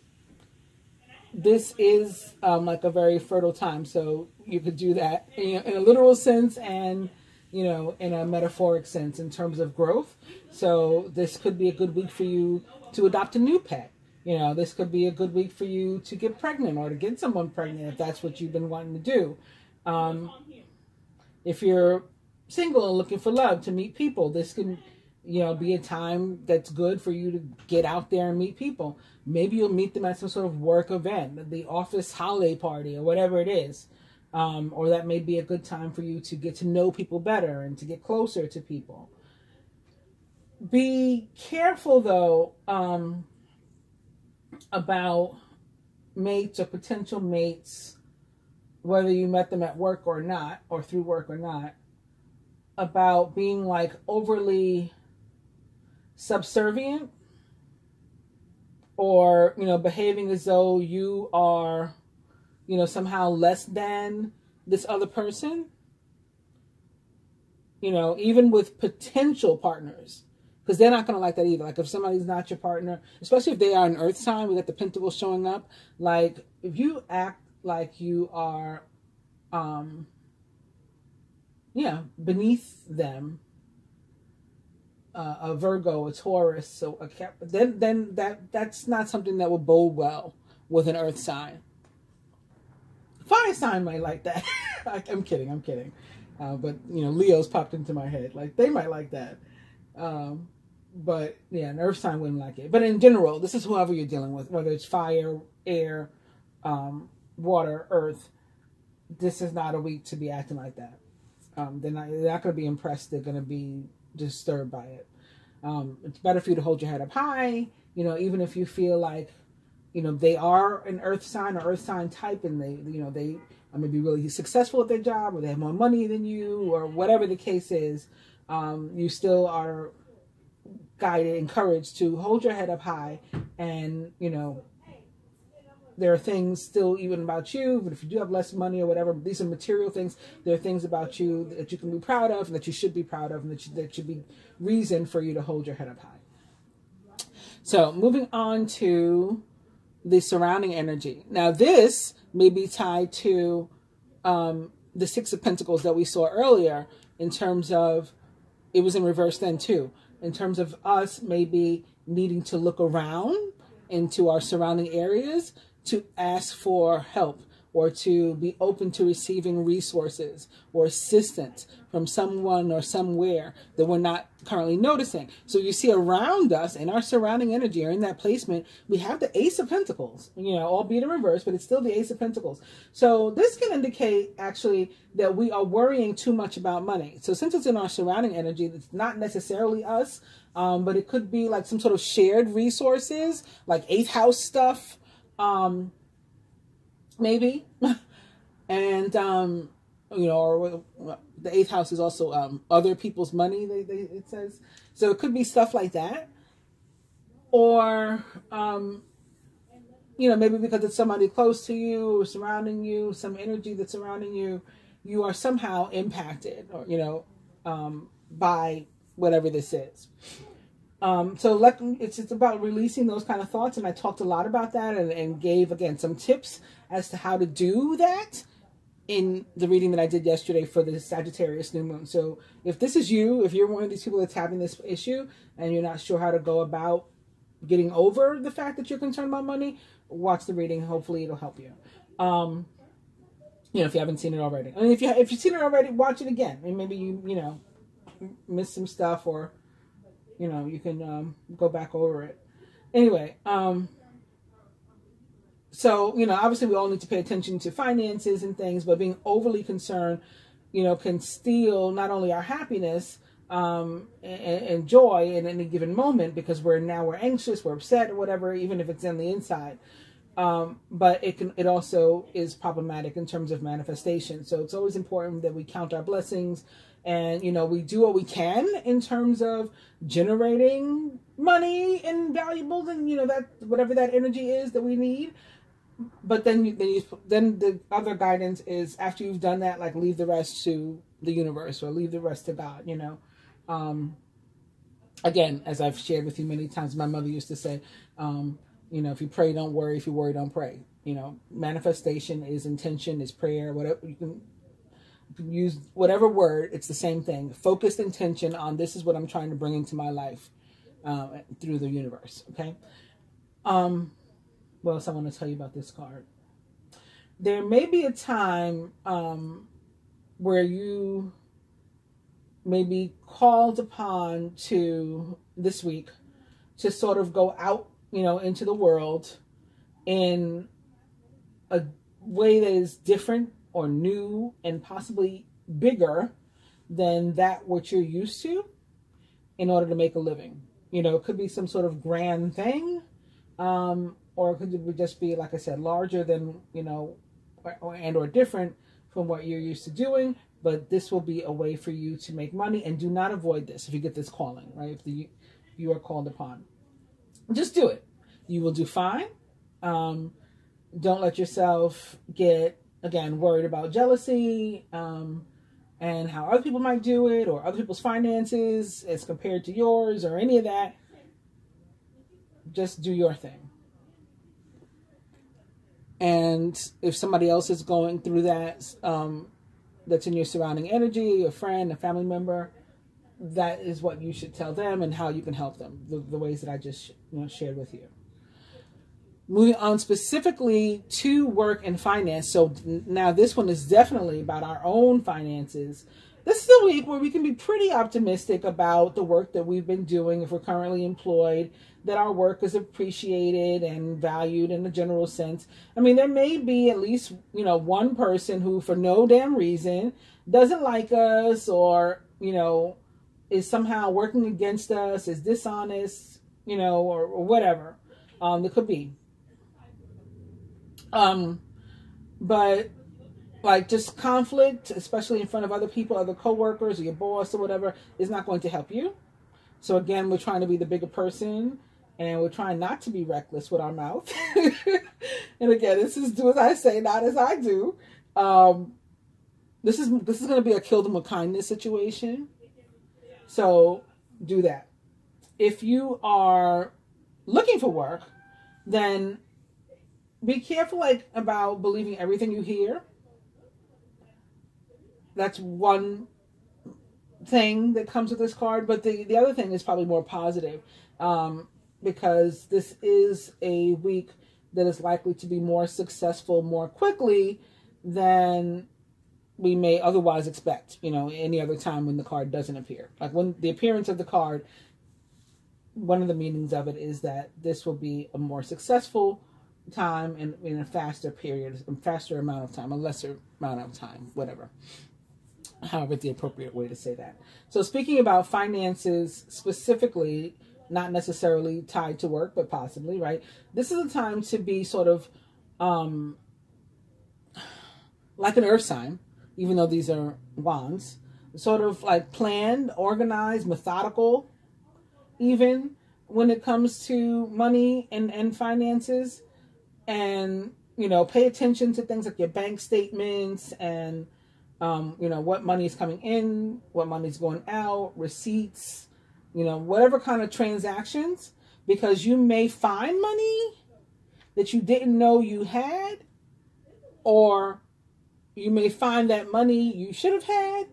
Speaker 1: this is a very fertile time. So you could do that in a literal sense and, in a metaphoric sense in terms of growth. So this could be a good week for you to adopt a new pet. This could be a good week for you to get pregnant or to get someone pregnant if that's what you've been wanting to do. If you're single and looking for love, to meet people, this can be a time that's good for you to get out there and meet people. Maybe you'll meet them at some sort of work event, the office holiday party, or whatever it is. Or that may be a good time for you to get to know people better and to get closer to people. Be careful, though, about mates or potential mates, whether you met them at work or not, or through work or not, about being overly subservient, or behaving as though you are somehow less than this other person, even with potential partners, because they're not going to like that either. If somebody's not your partner, especially if they are an earth sign, we got the Pentacles showing up, if you act like you are beneath them, a Virgo, a Taurus, so then that's not something that will bode well with an earth sign. Fire sign might like that. I'm kidding. But Leo's popped into my head. They might like that. But yeah, an earth sign wouldn't like it. But in general, this is whoever you're dealing with, whether it's fire, air, water, earth, this is not a week to be acting like that. They're not going to be impressed. They're going to be disturbed by it. It's better for you to hold your head up high, you know, even if you feel like, you know, they are an earth sign or earth sign type, and they, you know, they are maybe really successful at their job, or they have more money than you, or whatever the case is. You still are guided, encouraged to hold your head up high, and, you know, there are things still even about you, but if you do have less money or whatever, these are material things. There are things about you that you can be proud of, and that you should be proud of, and that should be reason for you to hold your head up high. So moving on to the surrounding energy. Now this may be tied to the Six of Pentacles that we saw earlier, in terms of, it was in reverse then too, in terms of us maybe needing to look around into our surrounding areas to ask for help, or to be open to receiving resources or assistance from someone or somewhere that we're not currently noticing. So you see around us in our surrounding energy, or in that placement, we have the Ace of Pentacles, you know, albeit in reverse, but it's still the Ace of Pentacles. So this can indicate actually that we are worrying too much about money. So since it's in our surrounding energy, it's not necessarily us, but it could be like some sort of shared resources, like 8th house stuff, maybe. And, you know, or the 8th house is also other people's money, it says. So it could be stuff like that. Or, you know, maybe because it's somebody close to you or surrounding you, some energy that's surrounding you, you are somehow impacted, or, you know, by whatever this is. So it's about releasing those kind of thoughts. And I talked a lot about that, and gave, again, some tips as to how to do that in the reading that I did yesterday for the Sagittarius new moon. So if this is you, if you're one of these people that's having this issue and you're not sure how to go about getting over the fact that you're concerned about money, watch the reading. Hopefully it'll help you. You know, if you haven't seen it already. I mean, if you've seen it already, watch it again. I mean, maybe you know, missed some stuff, or, you know, you can go back over it. Anyway, so, you know, obviously we all need to pay attention to finances and things, but being overly concerned, you know, can steal not only our happiness and joy in any given moment, because we're anxious, we're upset or whatever, even if it's on the inside. But it also is problematic in terms of manifestation. So it's always important that we count our blessings, and, you know, we do what we can in terms of generating money and valuables, and, you know, that whatever that energy is that we need. But then the other guidance is, after you've done that, like, leave the rest to the universe, or leave the rest to God, you know. Again, as I've shared with you many times, my mother used to say, you know, if you pray, don't worry. If you worry, don't pray. You know, manifestation is intention, is prayer, whatever. You can use whatever word, it's the same thing. Focused intention on, this is what I'm trying to bring into my life through the universe, okay? Well, so I want to tell you about this card. There may be a time where you may be called upon to, this week, to sort of go out, you know, into the world in a way that is different or new and possibly bigger than that which you're used to, in order to make a living. You know, it could be some sort of grand thing, or it could just be, like I said, larger than, you know, or different from what you're used to doing. But this will be a way for you to make money. And do not avoid this if you get this calling, right? If you are called upon, just do it. You will do fine. Don't let yourself get, again, worried about jealousy and how other people might do it, or other people's finances as compared to yours, or any of that. Just do your thing. And if somebody else is going through that, that's in your surrounding energy, a friend, a family member, that is what you should tell them, and how you can help them, the ways that I just shared with you. Moving on specifically to work and finance. So now this one is definitely about our own finances this is a week where we can be pretty optimistic about the work that we've been doing if we're currently employed, that our work is appreciated and valued in a general sense. I mean, there may be at least, you know, one person who for no damn reason doesn't like us, or, you know, is somehow working against us, is dishonest, you know, or whatever. It could be. But like just conflict, especially in front of other people, other coworkers or your boss or whatever, is not going to help you. So again, we're trying to be the bigger person, and we're trying not to be reckless with our mouth. And again, this is do as I say, not as I do. This is going to be a kill them with kindness situation. So do that. If you are looking for work, then be careful about believing everything you hear. That's one thing that comes with this card. But the other thing is probably more positive, because this is a week that is likely to be more successful more quickly than we may otherwise expect, you know, any other time when the card doesn't appear. Like when the appearance of the card, one of the meanings of it is that this will be a more successful time and in a faster period, a faster amount of time, a lesser amount of time, whatever. However, the appropriate way to say that. So speaking about finances specifically, not necessarily tied to work, but possibly, right? This is a time to be sort of like an earth sign, even though these are wands, sort of like planned, organized, methodical, even when it comes to money and finances. And, you know, pay attention to things like your bank statements and, you know, what money is coming in, what money is going out, receipts, you know, whatever kind of transactions, because you may find money that you didn't know you had, or you may find that money you should have had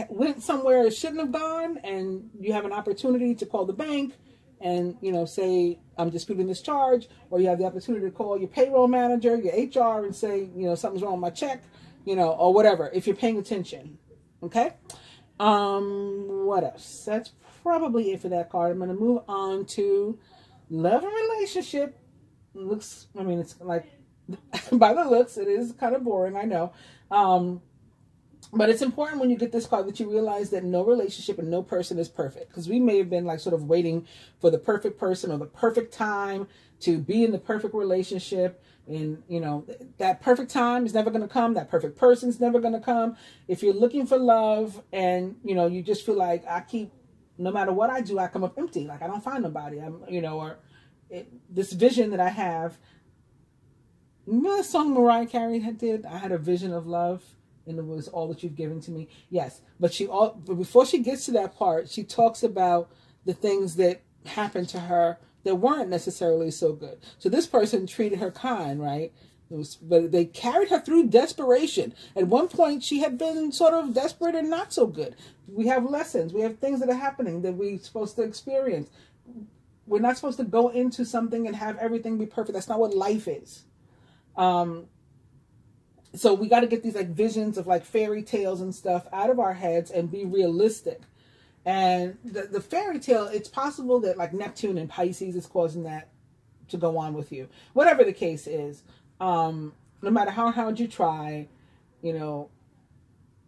Speaker 1: went somewhere it shouldn't have gone, and you have an opportunity to call the bank and, you know, say, I'm disputing this charge, or you have the opportunity to call your payroll manager, your HR, and say, you know, something's wrong with my check, you know, or whatever, if you're paying attention. Okay. What else? That's probably it for that card. I'm going to move on to love and relationship. Looks, I mean, it's like, by the looks, it is kind of boring, I know. But it's important when you get this card that you realize that no relationship and no person is perfect. Because we may have been like sort of waiting for the perfect person or the perfect time to be in the perfect relationship. And, you know, that perfect time is never going to come. That perfect person is never going to come. If you're looking for love and, you know, you just feel like no matter what I do, I come up empty. Like I don't find nobody. You know, or this vision that I have. Remember the song Mariah Carey did? I had a vision of love, and it was all that you've given to me. Yes, but before she gets to that part, she talks about the things that happened to her that weren't necessarily so good. So this person treated her kind, right? But they carried her through desperation. At one point, she had been sort of desperate and not so good. We have lessons. We have things that are happening that we're supposed to experience. We're not supposed to go into something and have everything be perfect. That's not what life is. So we got to get these like visions of like fairy tales and stuff out of our heads and be realistic. And the fairy tale, it's possible that like Neptune and Pisces is causing that to go on with you. Whatever the case is, no matter how hard you try, you know,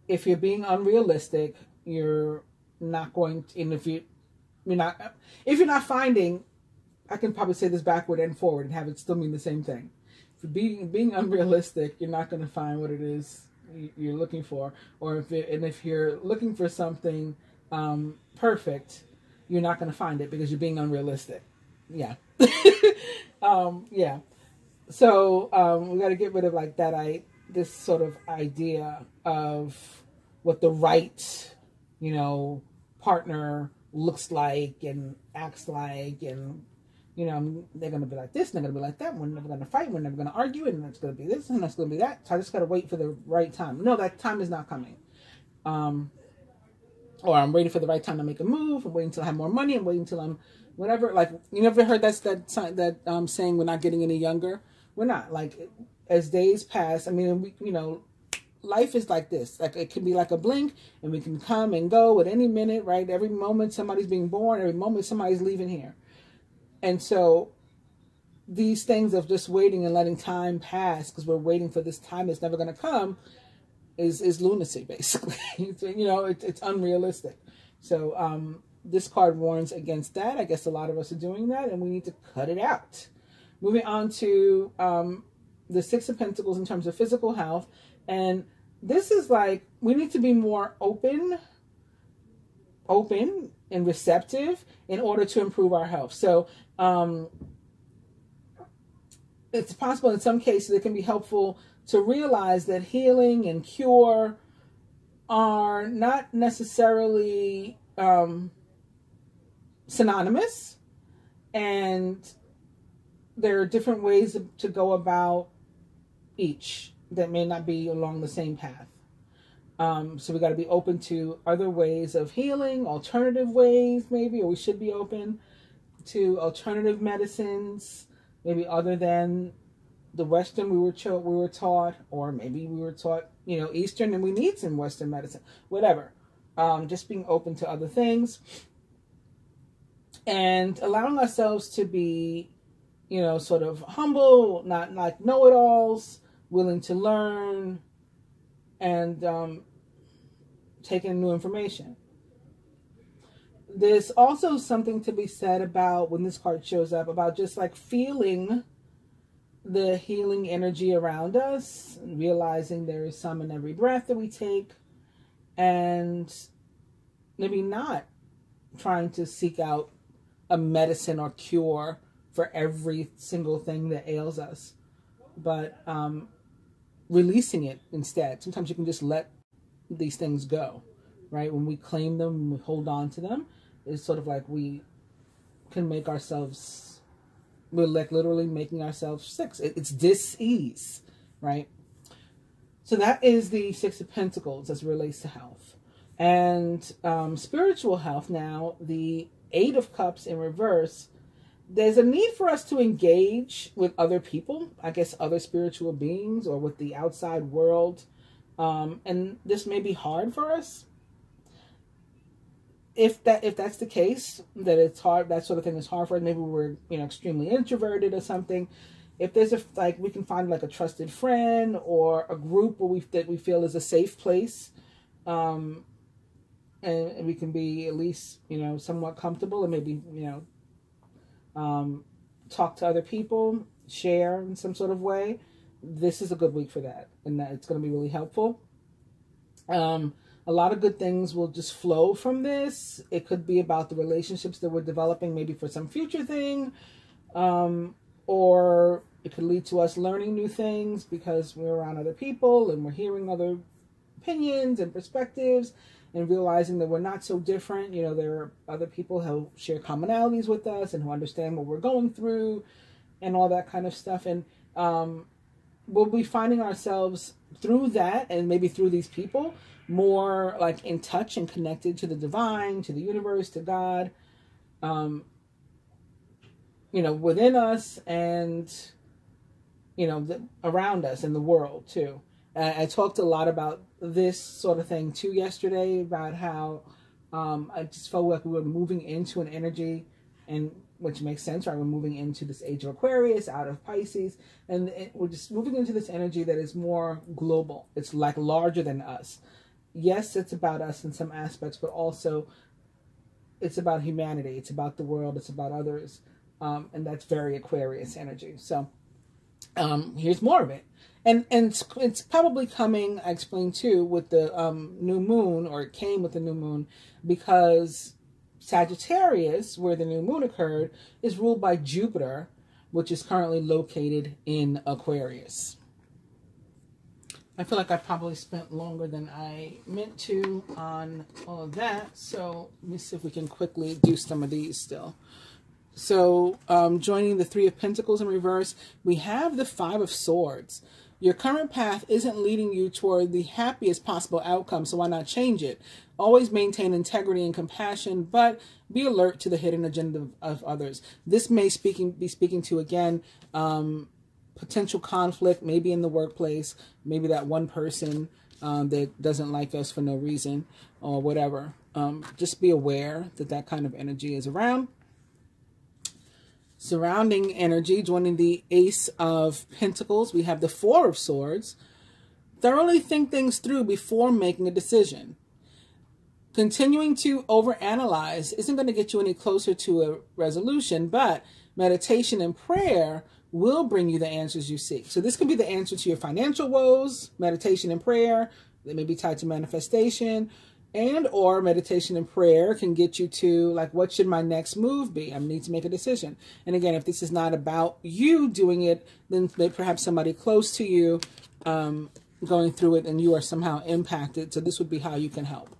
Speaker 1: if you're being unrealistic, you're not going to, and if you're not finding, I can probably say this backward and forward and have it still mean the same thing. Being unrealistic, you're not going to find what it is you're looking for. Or if you're looking for something perfect, you're not going to find it because you're being unrealistic. Yeah. Yeah. So we got to get rid of like this sort of idea of what the right, you know, partner looks like and acts like, and you know, they're going to be like this, and they're going to be like that. We're never going to fight. We're never going to argue. And it's going to be this, and that's going to be that. So I just got to wait for the right time. No, that time is not coming. Or I'm waiting for the right time to make a move. I'm waiting until I have more money. I'm waiting until I'm whatever. Like, you never heard that saying, we're not getting any younger? We're not. Like, as days pass, I mean, you know, life is like this. Like it can be like a blink, and we can come and go at any minute, right? Every moment somebody's being born, every moment somebody's leaving here. And so these things of just waiting and letting time pass because we're waiting for this time that's never going to come is lunacy, basically. You know, it's unrealistic. So this card warns against that. I guess a lot of us are doing that, and we need to cut it out. Moving on to the Six of Pentacles in terms of physical health. And this is like, we need to be more open and receptive in order to improve our health. So it's possible in some cases it can be helpful to realize that healing and cure are not necessarily synonymous, and there are different ways to go about each that may not be along the same path. So we got to be open to other ways of healing, alternative ways maybe, or we should be open to alternative medicines, maybe other than the Western we were taught, or maybe we were taught, you know, Eastern, and we need some Western medicine, whatever. Just being open to other things and allowing ourselves to be, you know, sort of humble, not like know-it-alls, willing to learn and take in new information. There's also something to be said about, when this card shows up, about just like feeling the healing energy around us, realizing there is some in every breath that we take, and maybe not trying to seek out a medicine or cure for every single thing that ails us, but releasing it instead. Sometimes you can just let these things go, right? When we claim them, when we hold on to them, it's sort of like we can make ourselves, we're like literally making ourselves sick. It's dis-ease, right? So that is the Six of Pentacles as it relates to health. And spiritual health now, the Eight of Cups in reverse. There's a need for us to engage with other people, I guess other spiritual beings, or with the outside world. And this may be hard for us. If that's the case, that it's hard, that sort of thing is hard for us. Maybe we're, you know, extremely introverted or something. If there's like, we can find like a trusted friend or a group where that we feel is a safe place, and we can be at least, you know, somewhat comfortable, and maybe, you know, talk to other people, share in some sort of way. This is a good week for that, and that it's going to be really helpful. A lot of good things will just flow from this. It could be about the relationships that we're developing, maybe for some future thing, or it could lead to us learning new things because we're around other people and we're hearing other opinions and perspectives, and realizing that we're not so different. You know, there are other people who share commonalities with us and who understand what we're going through and all that kind of stuff. And we'll be finding ourselves through that, and maybe through these people, more like in touch and connected to the divine, to the universe, to God, you know, within us and, you know, around us in the world too. I talked a lot about this sort of thing too yesterday, about how I just felt like we were moving into an energy, and which makes sense, right? We're moving into this age of Aquarius, out of Pisces, and we're just moving into this energy that is more global. It's like larger than us. Yes, it's about us in some aspects, but also it's about humanity. It's about the world. It's about others. And that's very Aquarius energy. So here's more of it. And it's probably coming, I explained too, with the new moon, or it came with the new moon, because Sagittarius, where the new moon occurred, is ruled by Jupiter, which is currently located in Aquarius. I feel like I probably spent longer than I meant to on all of that. So let me see if we can quickly do some of these still. So joining the Three of Pentacles in reverse, we have the Five of Swords. Your current path isn't leading you toward the happiest possible outcome, so why not change it? Always maintain integrity and compassion, but be alert to the hidden agenda of others. This may be speaking to, again, potential conflict, maybe in the workplace, maybe that one person that doesn't like us for no reason or whatever. Just be aware that that kind of energy is around. Surrounding energy, joining the Ace of Pentacles, we have the Four of Swords. Thoroughly think things through before making a decision. Continuing to overanalyze isn't going to get you any closer to a resolution, but meditation and prayer will bring you the answers you seek. So this could be the answer to your financial woes, meditation and prayer. They may be tied to manifestation, and or meditation and prayer can get you to, like, what should my next move be? I need to make a decision. And again, if this is not about you doing it, then perhaps somebody close to you going through it and you are somehow impacted. So this would be how you can help.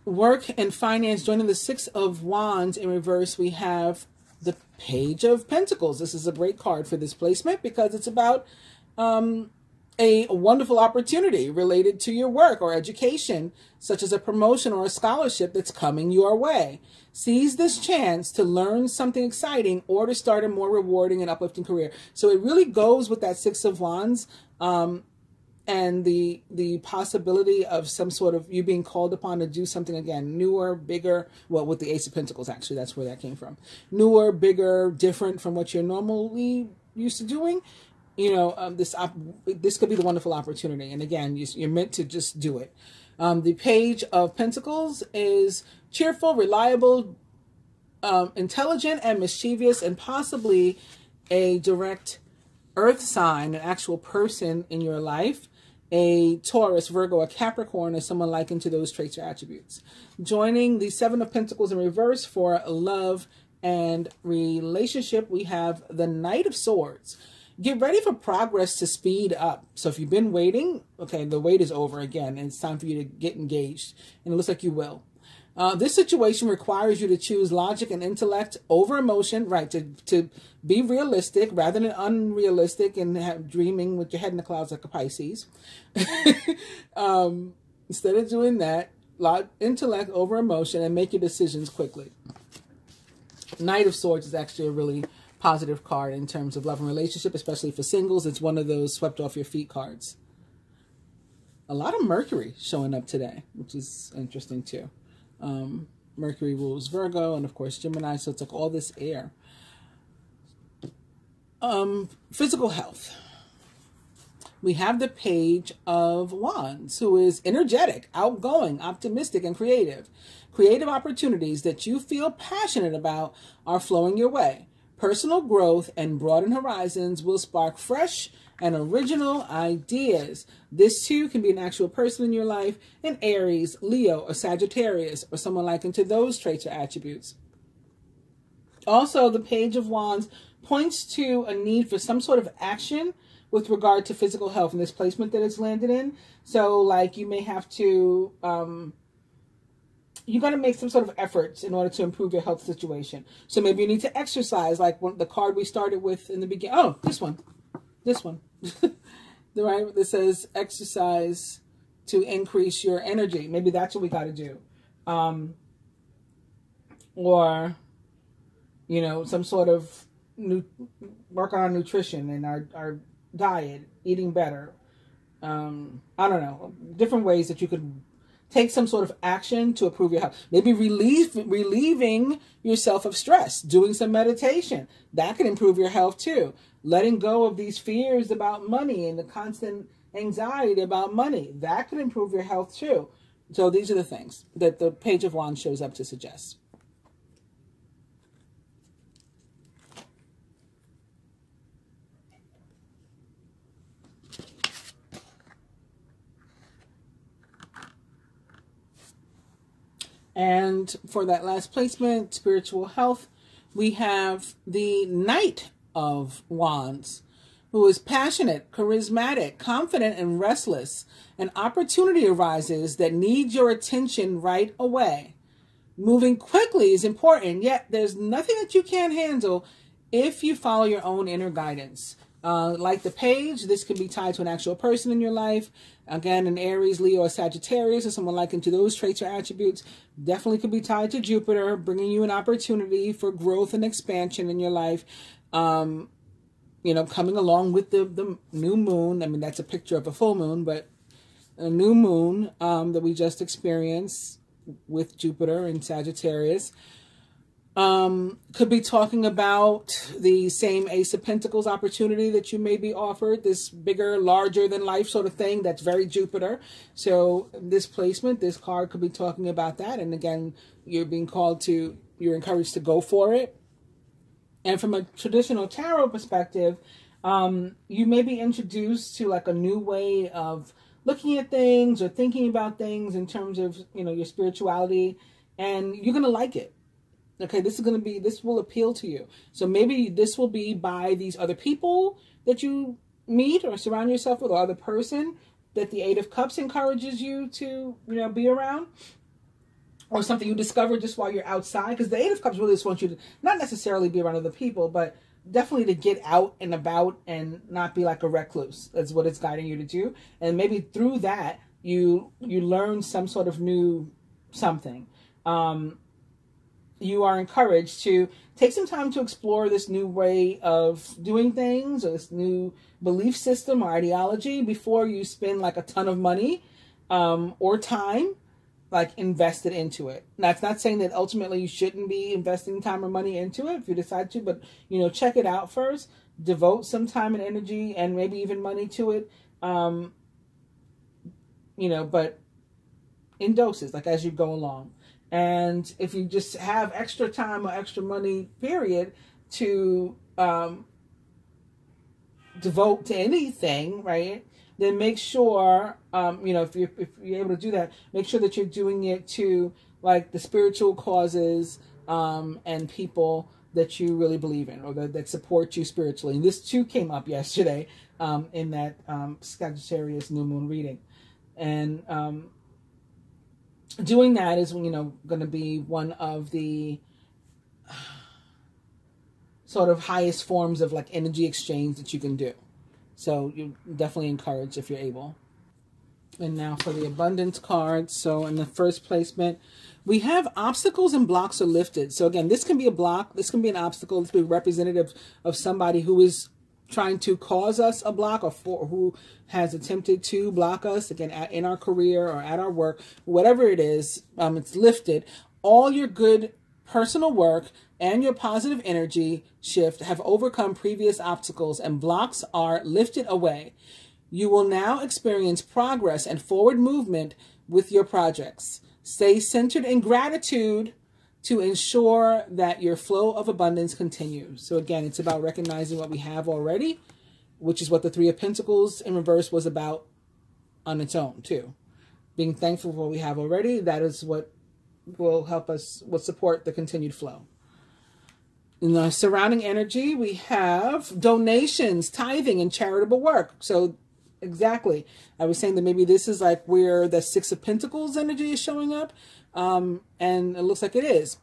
Speaker 1: Work and finance, joining the Six of Wands in reverse, we have the Page of Pentacles. This is a great card for this placement because it's about a wonderful opportunity related to your work or education, such as a promotion or a scholarship that's coming your way. Seize this chance to learn something exciting or to start a more rewarding and uplifting career. So it really goes with that Six of Wands and the possibility of some sort of you being called upon to do something, again, newer, bigger. Well, with the Ace of Pentacles, actually, that's where that came from. Newer, bigger, different from what you're normally used to doing. You know, this could be the wonderful opportunity. And again, you're meant to just do it. The Page of Pentacles is cheerful, reliable, intelligent, and mischievous, and possibly a direct earth sign, an actual person in your life, a Taurus, Virgo, a Capricorn, or someone likened to those traits or attributes. Joining the Seven of Pentacles in reverse for love and relationship, we have the Knight of Swords. Get ready for progress to speed up. So if you've been waiting, okay, the wait is over again, and it's time for you to get engaged. And it looks like you will. This situation requires you to choose logic and intellect over emotion, right? To be realistic rather than unrealistic and dreaming with your head in the clouds like a Pisces. Instead of doing that, intellect over emotion and make your decisions quickly. Knight of Swords is actually a really positive card in terms of love and relationship, especially for singles. It's one of those swept off your feet cards. A lot of Mercury showing up today, which is interesting too. Mercury rules Virgo and of course Gemini, so it's like all this air. Physical health. We have the Page of Wands, who is energetic, outgoing, optimistic, and creative. Creative opportunities that you feel passionate about are flowing your way. Personal growth and broadened horizons will spark fresh and original ideas. This too can be an actual person in your life, an Aries, Leo, or Sagittarius, or someone likened to those traits or attributes. Also, the Page of Wands points to a need for some sort of action with regard to physical health in this placement that it's landed in. So, like, you may have to you got to make some sort of efforts in order to improve your health situation. So maybe you need to exercise, like the card we started with in the beginning. Oh, this one. The right that says exercise to increase your energy. Maybe that's what we got to do. Or, you know, some sort of work on our nutrition and our diet, eating better. I don't know, different ways that you could take some sort of action to improve your health. Maybe relieving yourself of stress, doing some meditation. That can improve your health too. Letting go of these fears about money and the constant anxiety about money. That can improve your health too. So these are the things that the Page of Wands shows up to suggest. And for that last placement, spiritual health, we have the Knight of Wands, who is passionate, charismatic, confident, and restless. An opportunity arises that needs your attention right away. Moving quickly is important, yet there's nothing that you can't handle if you follow your own inner guidance. Like the Page, this could be tied to an actual person in your life. Again, an Aries, Leo, or Sagittarius, or someone likened to those traits or attributes. Definitely could be tied to Jupiter, bringing you an opportunity for growth and expansion in your life. you know, coming along with the new moon. I mean, that's a picture of a full moon, but a new moon that we just experienced with Jupiter in Sagittarius. Could be talking about the same Ace of Pentacles opportunity that you may be offered, this bigger, larger than life sort of thing. That's very Jupiter. So this placement, this card could be talking about that. And again, you're being called to, you're encouraged to go for it. And from a traditional tarot perspective, you may be introduced to like a new way of looking at things or thinking about things in terms of, you know, your spirituality, and you're going to like it. Okay, this will appeal to you. So maybe this will be by these other people that you meet or surround yourself with, or other person that the Eight of Cups encourages you to, you know, be around, or something you discover just while you're outside. Because the Eight of Cups really just wants you to not necessarily be around other people, but definitely to get out and about and not be like a recluse. That's what it's guiding you to do. And maybe through that, you learn some sort of new something. You are encouraged to take some time to explore this new way of doing things, or this new belief system or ideology, before you spend like a ton of money or time like invested into it. Now, it's not saying that ultimately you shouldn't be investing time or money into it if you decide to, but, you know, check it out first. Devote some time and energy and maybe even money to it, you know, but in doses, like as you go along. And if you just have extra time or extra money, period, to devote to anything, right, then make sure, you know, if you're able to do that, make sure that you're doing it to like the spiritual causes and people that you really believe in, or that support you spiritually. And this too came up yesterday in that Sagittarius new moon reading. And doing that is, you know, going to be one of the sort of highest forms of like energy exchange that you can do. So you definitely encourage if you're able. And now for the abundance card. So in the first placement, we have obstacles and blocks are lifted. So again, this can be a block. This can be an obstacle. This can be representative of somebody who is trying to cause us a block, or who has attempted to block us, again, in our career or at our work, whatever it is, it's lifted. All your good personal work and your positive energy shift have overcome previous obstacles, and blocks are lifted away. You will now experience progress and forward movement with your projects. Stay centered in gratitude to ensure that your flow of abundance continues. So again, it's about recognizing what we have already, which is what the Three of Pentacles in reverse was about on its own too. Being thankful for what we have already, that is what will help us, will support the continued flow. In the surrounding energy, we have donations, tithing, and charitable work. So exactly, I was saying that maybe this is like where the Six of Pentacles energy is showing up. And it looks like it is.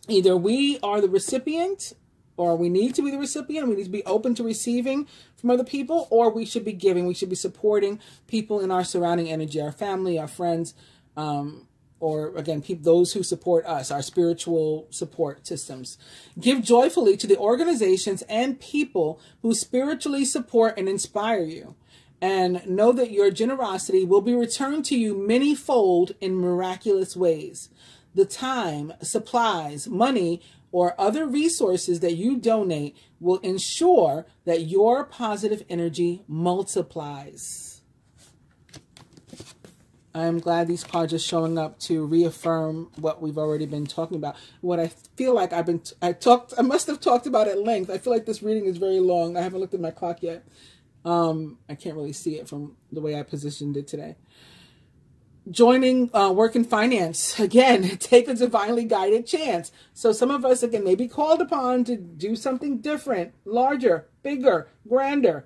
Speaker 1: Either we are the recipient, or we need to be the recipient. We need to be open to receiving from other people, or we should be giving. We should be supporting people in our surrounding energy, our family, our friends, or again, those who support us, our spiritual support systems. Give joyfully to the organizations and people who spiritually support and inspire you. And know that your generosity will be returned to you many-fold in miraculous ways. The time, supplies, money, or other resources that you donate will ensure that your positive energy multiplies. I'm glad these cards are showing up to reaffirm what we've already been talking about. What I feel like I must have talked about at length. I feel like this reading is very long. I haven't looked at my clock yet. I can't really see it from the way I positioned it today. Joining work and finance. Again, take a divinely guided chance. So some of us, again, may be called upon to do something different, larger, bigger, grander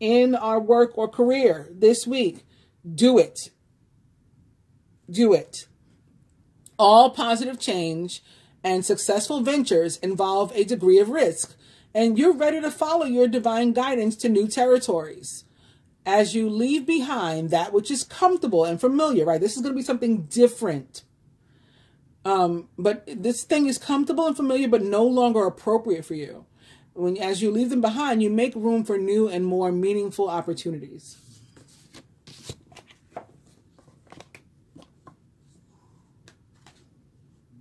Speaker 1: in our work or career this week. Do it. Do it. All positive change and successful ventures involve a degree of risk. And you're ready to follow your divine guidance to new territories. As you leave behind that which is comfortable and familiar, right? This is going to be something different. But this thing is comfortable and familiar, but no longer appropriate for you. as you leave them behind, you make room for new and more meaningful opportunities.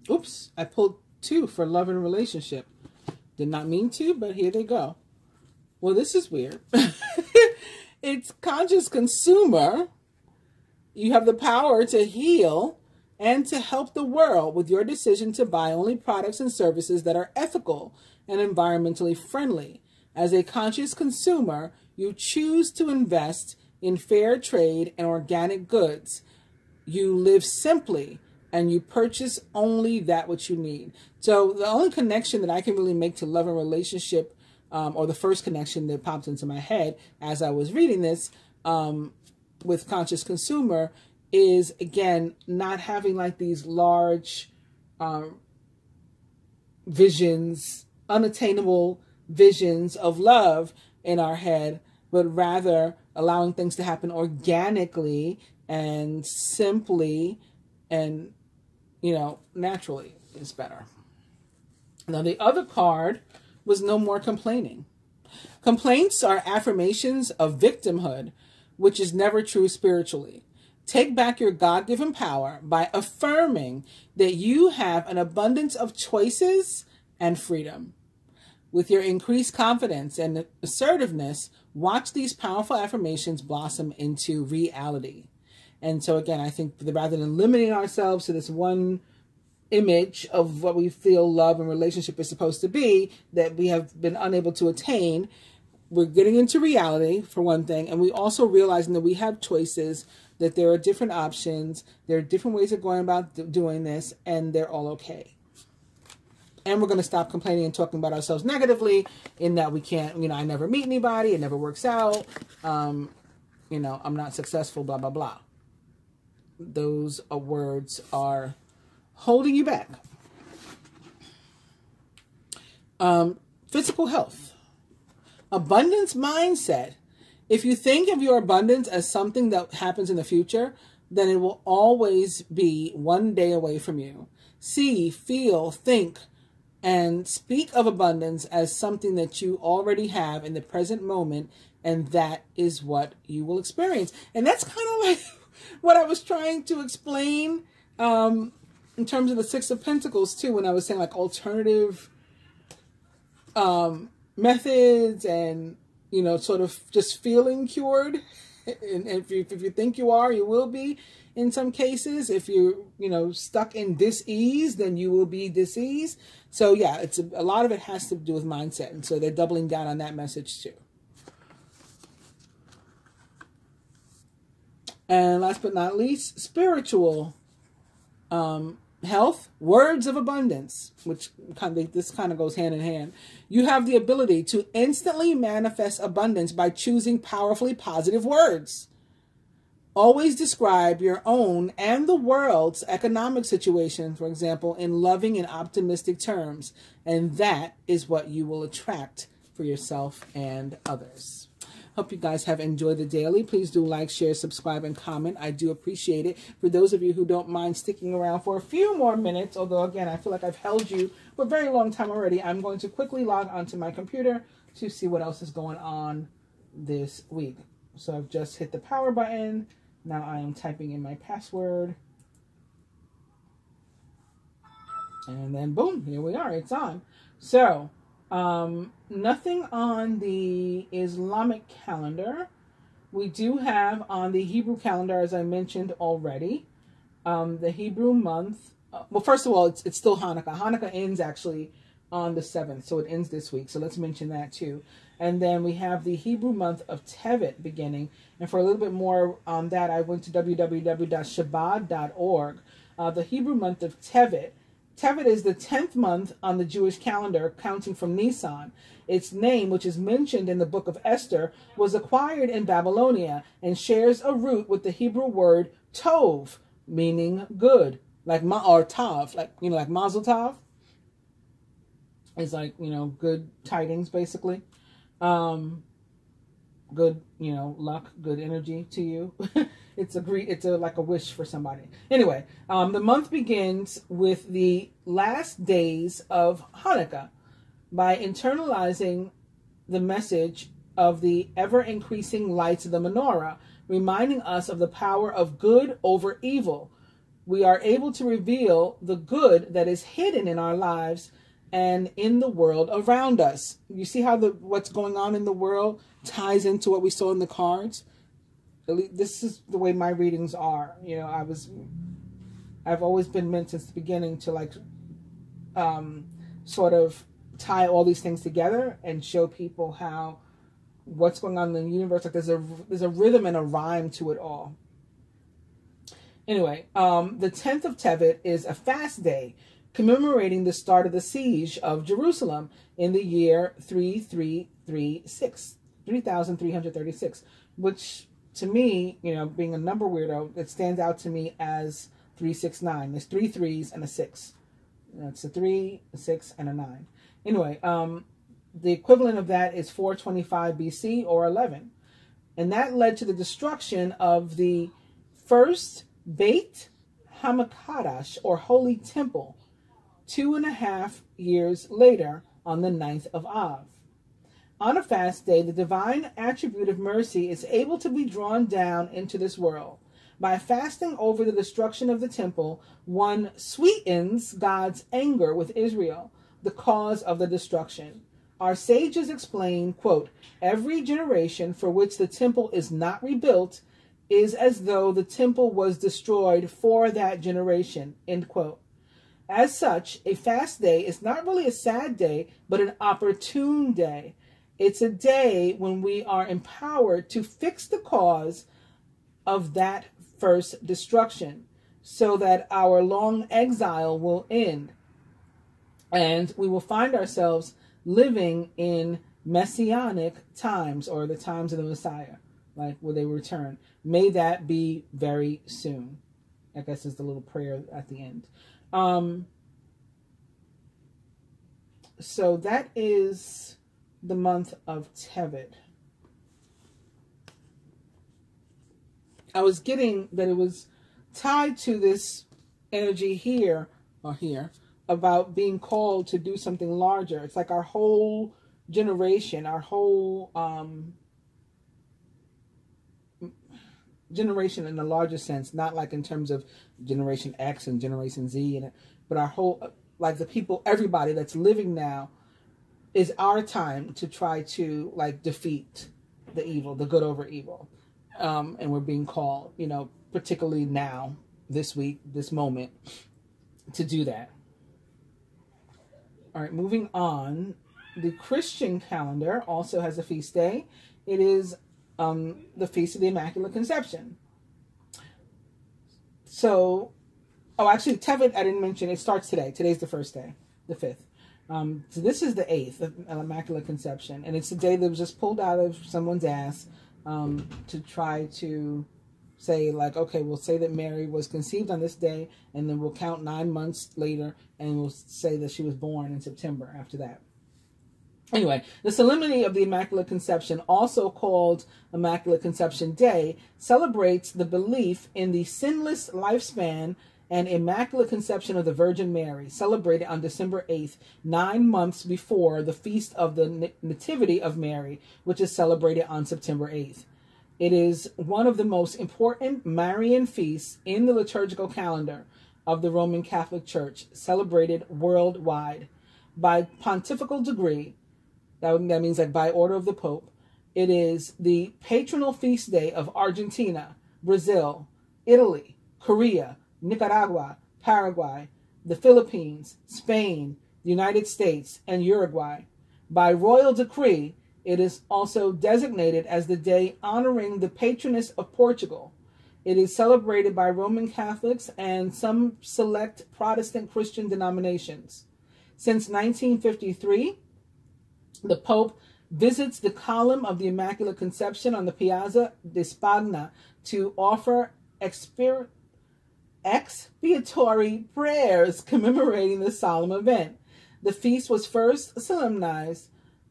Speaker 1: Oops, I pulled 2 for love and relationship. Did not mean to, but here they go. Well, this is weird. It's conscious consumer. You have the power to heal and to help the world with your decision to buy only products and services that are ethical and environmentally friendly. As a conscious consumer, you choose to invest in fair trade and organic goods. You live simply and you purchase only that which you need. So the only connection that I can really make to love and relationship, or the first connection that popped into my head as I was reading this with conscious consumer, is, again, not having like these large visions, unattainable visions of love in our head, but rather allowing things to happen organically and simply and, you know, naturally is better. Now, the other card was no more complaining. Complaints are affirmations of victimhood, which is never true spiritually. Take back your God-given power by affirming that you have an abundance of choices and freedom. With your increased confidence and assertiveness, watch these powerful affirmations blossom into reality. And so again, I think that rather than limiting ourselves to this one image of what we feel love and relationship is supposed to be that we have been unable to attain, we're getting into reality, for one thing, and we also realizing that we have choices, that there are different options, there are different ways of going about doing this, and they're all okay. And we're going to stop complaining and talking about ourselves negatively in that we can't, you know, I never meet anybody, it never works out, you know, I'm not successful, blah, blah, blah. Those words are holding you back. Physical health. Abundance mindset. If you think of your abundance as something that happens in the future, then it will always be one day away from you. See, feel, think, and speak of abundance as something that you already have in the present moment, and that is what you will experience. And that's kind of like what I was trying to explain in terms of the Six of Pentacles too, when I was saying like alternative methods and, you know, sort of just feeling cured. And if you think you are, you will be in some cases. If you're, you know, stuck in dis-ease, then you will be dis-ease. So yeah, it's a lot of it has to do with mindset. And so they're doubling down on that message too. And last but not least, spiritual health, words of abundance, which this kind of goes hand in hand. You have the ability to instantly manifest abundance by choosing powerfully positive words. Always describe your own and the world's economic situation, for example, in loving and optimistic terms. And that is what you will attract for yourself and others. Hope you guys have enjoyed the daily. Please do like, share, subscribe, and comment. I do appreciate it. For those of you who don't mind sticking around for a few more minutes, although again, I feel like I've held you for a very long time already, I'm going to quickly log onto my computer to see what else is going on this week. So I've just hit the power button. Now I am typing in my password. And then boom, here we are. It's on. So nothing on the Islamic calendar. We do have on the Hebrew calendar, as I mentioned already, the Hebrew month. Well, first of all, it's still Hanukkah. Hanukkah ends actually on the 7th, so it ends this week. So let's mention that too. And then we have the Hebrew month of Tevit beginning. And for a little bit more on that, I went to www.shabbat.org. The Hebrew month of Tevit. Tevit is the 10th month on the Jewish calendar, counting from Nisan. Its name, which is mentioned in the book of Esther, was acquired in Babylonia and shares a root with the Hebrew word tov, meaning good, like or tav, like, you know, like mazel tov. It's like, you know, good tidings, basically. Good, you know, luck, good energy to you. It's like a wish for somebody. Anyway, the month begins with the last days of Hanukkah. by internalizing the message of the ever-increasing lights of the menorah, reminding us of the power of good over evil. We are able to reveal the good that is hidden in our lives and in the world around us. You see how what's going on in the world ties into what we saw in the cards? This is the way my readings are. You know, I've always been meant since the beginning to like sort of tie all these things together and show people how what's going on in the universe. Like there's a rhythm and a rhyme to it all. Anyway, the 10th of Tevit is a fast day commemorating the start of the siege of Jerusalem in the year 3336, which to me, you know, being a number weirdo, it stands out to me as 369. There's 3 3s and a 6. It's a 3, a 6, and a 9. Anyway, the equivalent of that is 425 BC or 11. And that led to the destruction of the first Beit HaMikdash, or Holy Temple, 2.5 years later on the 9th of Av. On a fast day, the divine attribute of mercy is able to be drawn down into this world. By fasting over the destruction of the temple, one sweetens God's anger with Israel, the cause of the destruction. Our sages explain, quote, every generation for which the temple is not rebuilt is as though the temple was destroyed for that generation, end quote. As such, a fast day is not really a sad day, but an opportune day. It's a day when we are empowered to fix the cause of that first destruction so that our long exile will end and we will find ourselves living in messianic times, or the times of the Messiah, like will they return. May that be very soon. I guess is the little prayer at the end. So that is the month of Tevit. I was getting that it was tied to this energy here or here about being called to do something larger. It's like our whole generation, our whole generation in the larger sense, not like in terms of Generation X and Generation Z, but our whole, like the people, everybody that's living now, is our time to try to like defeat the evil, the good over evil. And we're being called, you know, particularly now, this week, this moment, to do that. All right, moving on. The Christian calendar also has a feast day. It is the Feast of the Immaculate Conception. So, oh, actually, Tevit, I didn't mention, it starts today. Today's the first day, the 5th. So this is the 8th, the Immaculate Conception. And it's a day that was just pulled out of someone's ass to try to say, like, okay, we'll say that Mary was conceived on this day, and then we'll count 9 months later, and we'll say that she was born in September after that. Anyway, the Solemnity of the Immaculate Conception, also called Immaculate Conception Day, celebrates the belief in the sinless lifespan and Immaculate Conception of the Virgin Mary, celebrated on December 8th, 9 months before the Feast of the Nativity of Mary, which is celebrated on September 8th. It is one of the most important Marian feasts in the liturgical calendar of the Roman Catholic Church, celebrated worldwide. By pontifical decree, that means like by order of the Pope, it is the patronal feast day of Argentina, Brazil, Italy, Korea, Nicaragua, Paraguay, the Philippines, Spain, the United States, and Uruguay. By royal decree, it is also designated as the day honoring the patroness of Portugal. It is celebrated by Roman Catholics and some select Protestant Christian denominations. Since 1953, the Pope visits the column of the Immaculate Conception on the Piazza di Spagna to offer expiatory prayers commemorating the solemn event. The feast was first solemnized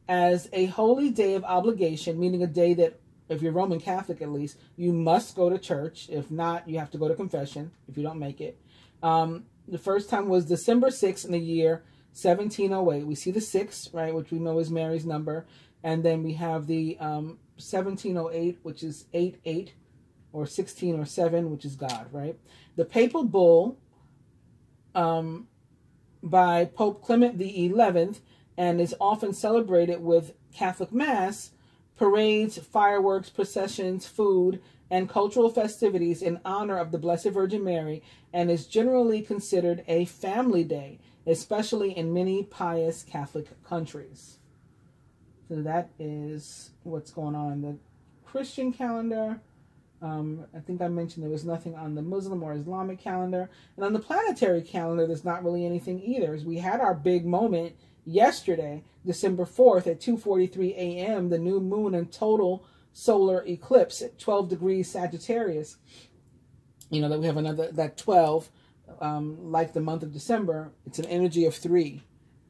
Speaker 1: as a holy day of obligation, meaning a day that, if you're Roman Catholic at least, you must go to church. If not, you have to go to confession if you don't make it. The first time was December 6th in the year 1708. We see the 6, right, which we know is Mary's number. And then we have the 1708, which is 88, or 16 or 7, which is God, right? The papal bull by Pope Clement XI, and is often celebrated with Catholic Mass, parades, fireworks, processions, food, and cultural festivities in honor of the Blessed Virgin Mary, and is generally considered a family day, especially in many pious Catholic countries. So that is what's going on in the Christian calendar. I think I mentioned there was nothing on the Muslim or Islamic calendar. And on the planetary calendar, there's not really anything either. As we had our big moment yesterday, December 4th at 2:43 a.m., the new moon and total solar eclipse at 12 degrees Sagittarius. You know, that we have another, that 12, like the month of December, it's an energy of 3.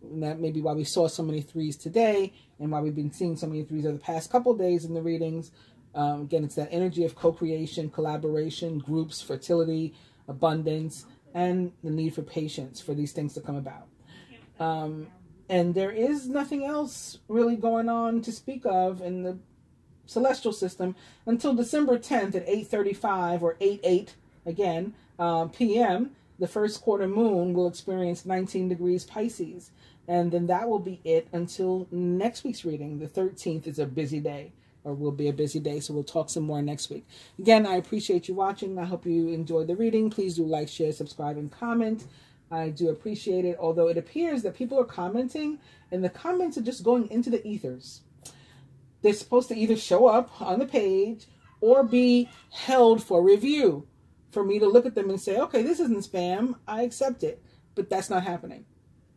Speaker 1: And that may be why we saw so many 3s today, and why we've been seeing so many 3s over the past couple of days in the readings. Again, it's that energy of co-creation, collaboration, groups, fertility, abundance, and the need for patience for these things to come about. And there is nothing else really going on to speak of in the celestial system until December 10th at 8:35 or 8:08 again p.m. The first quarter moon will experience 19 degrees Pisces, and then that will be it until next week's reading. The 13th is a busy day, or will be a busy day, so we'll talk some more next week. Again, I appreciate you watching. I hope you enjoyed the reading. Please do like, share, subscribe, and comment. I do appreciate it, although it appears that people are commenting, and the comments are just going into the ethers. They're supposed to either show up on the page or be held for review for me to look at them and say, okay, this isn't spam, I accept it. But that's not happening.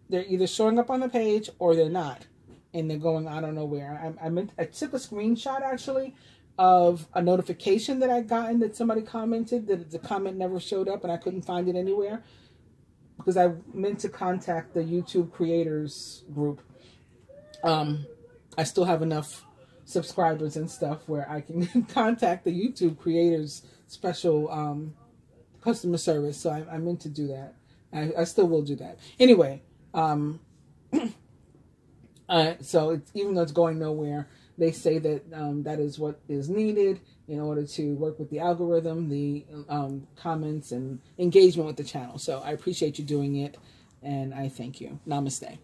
Speaker 1: They're either showing up on the page or they're not. And they're going, I don't know where. I took a screenshot, actually, of a notification that I'd gotten that somebody commented, that the comment never showed up and I couldn't find it anywhere. Because I meant to contact the YouTube creators group. I still have enough subscribers and stuff where I can contact the YouTube creators special customer service. So I meant to do that. I still will do that. Anyway, so it's, even though it's going nowhere, they say that that is what is needed in order to work with the algorithm, the comments, and engagement with the channel. So I appreciate you doing it, and I thank you. Namaste.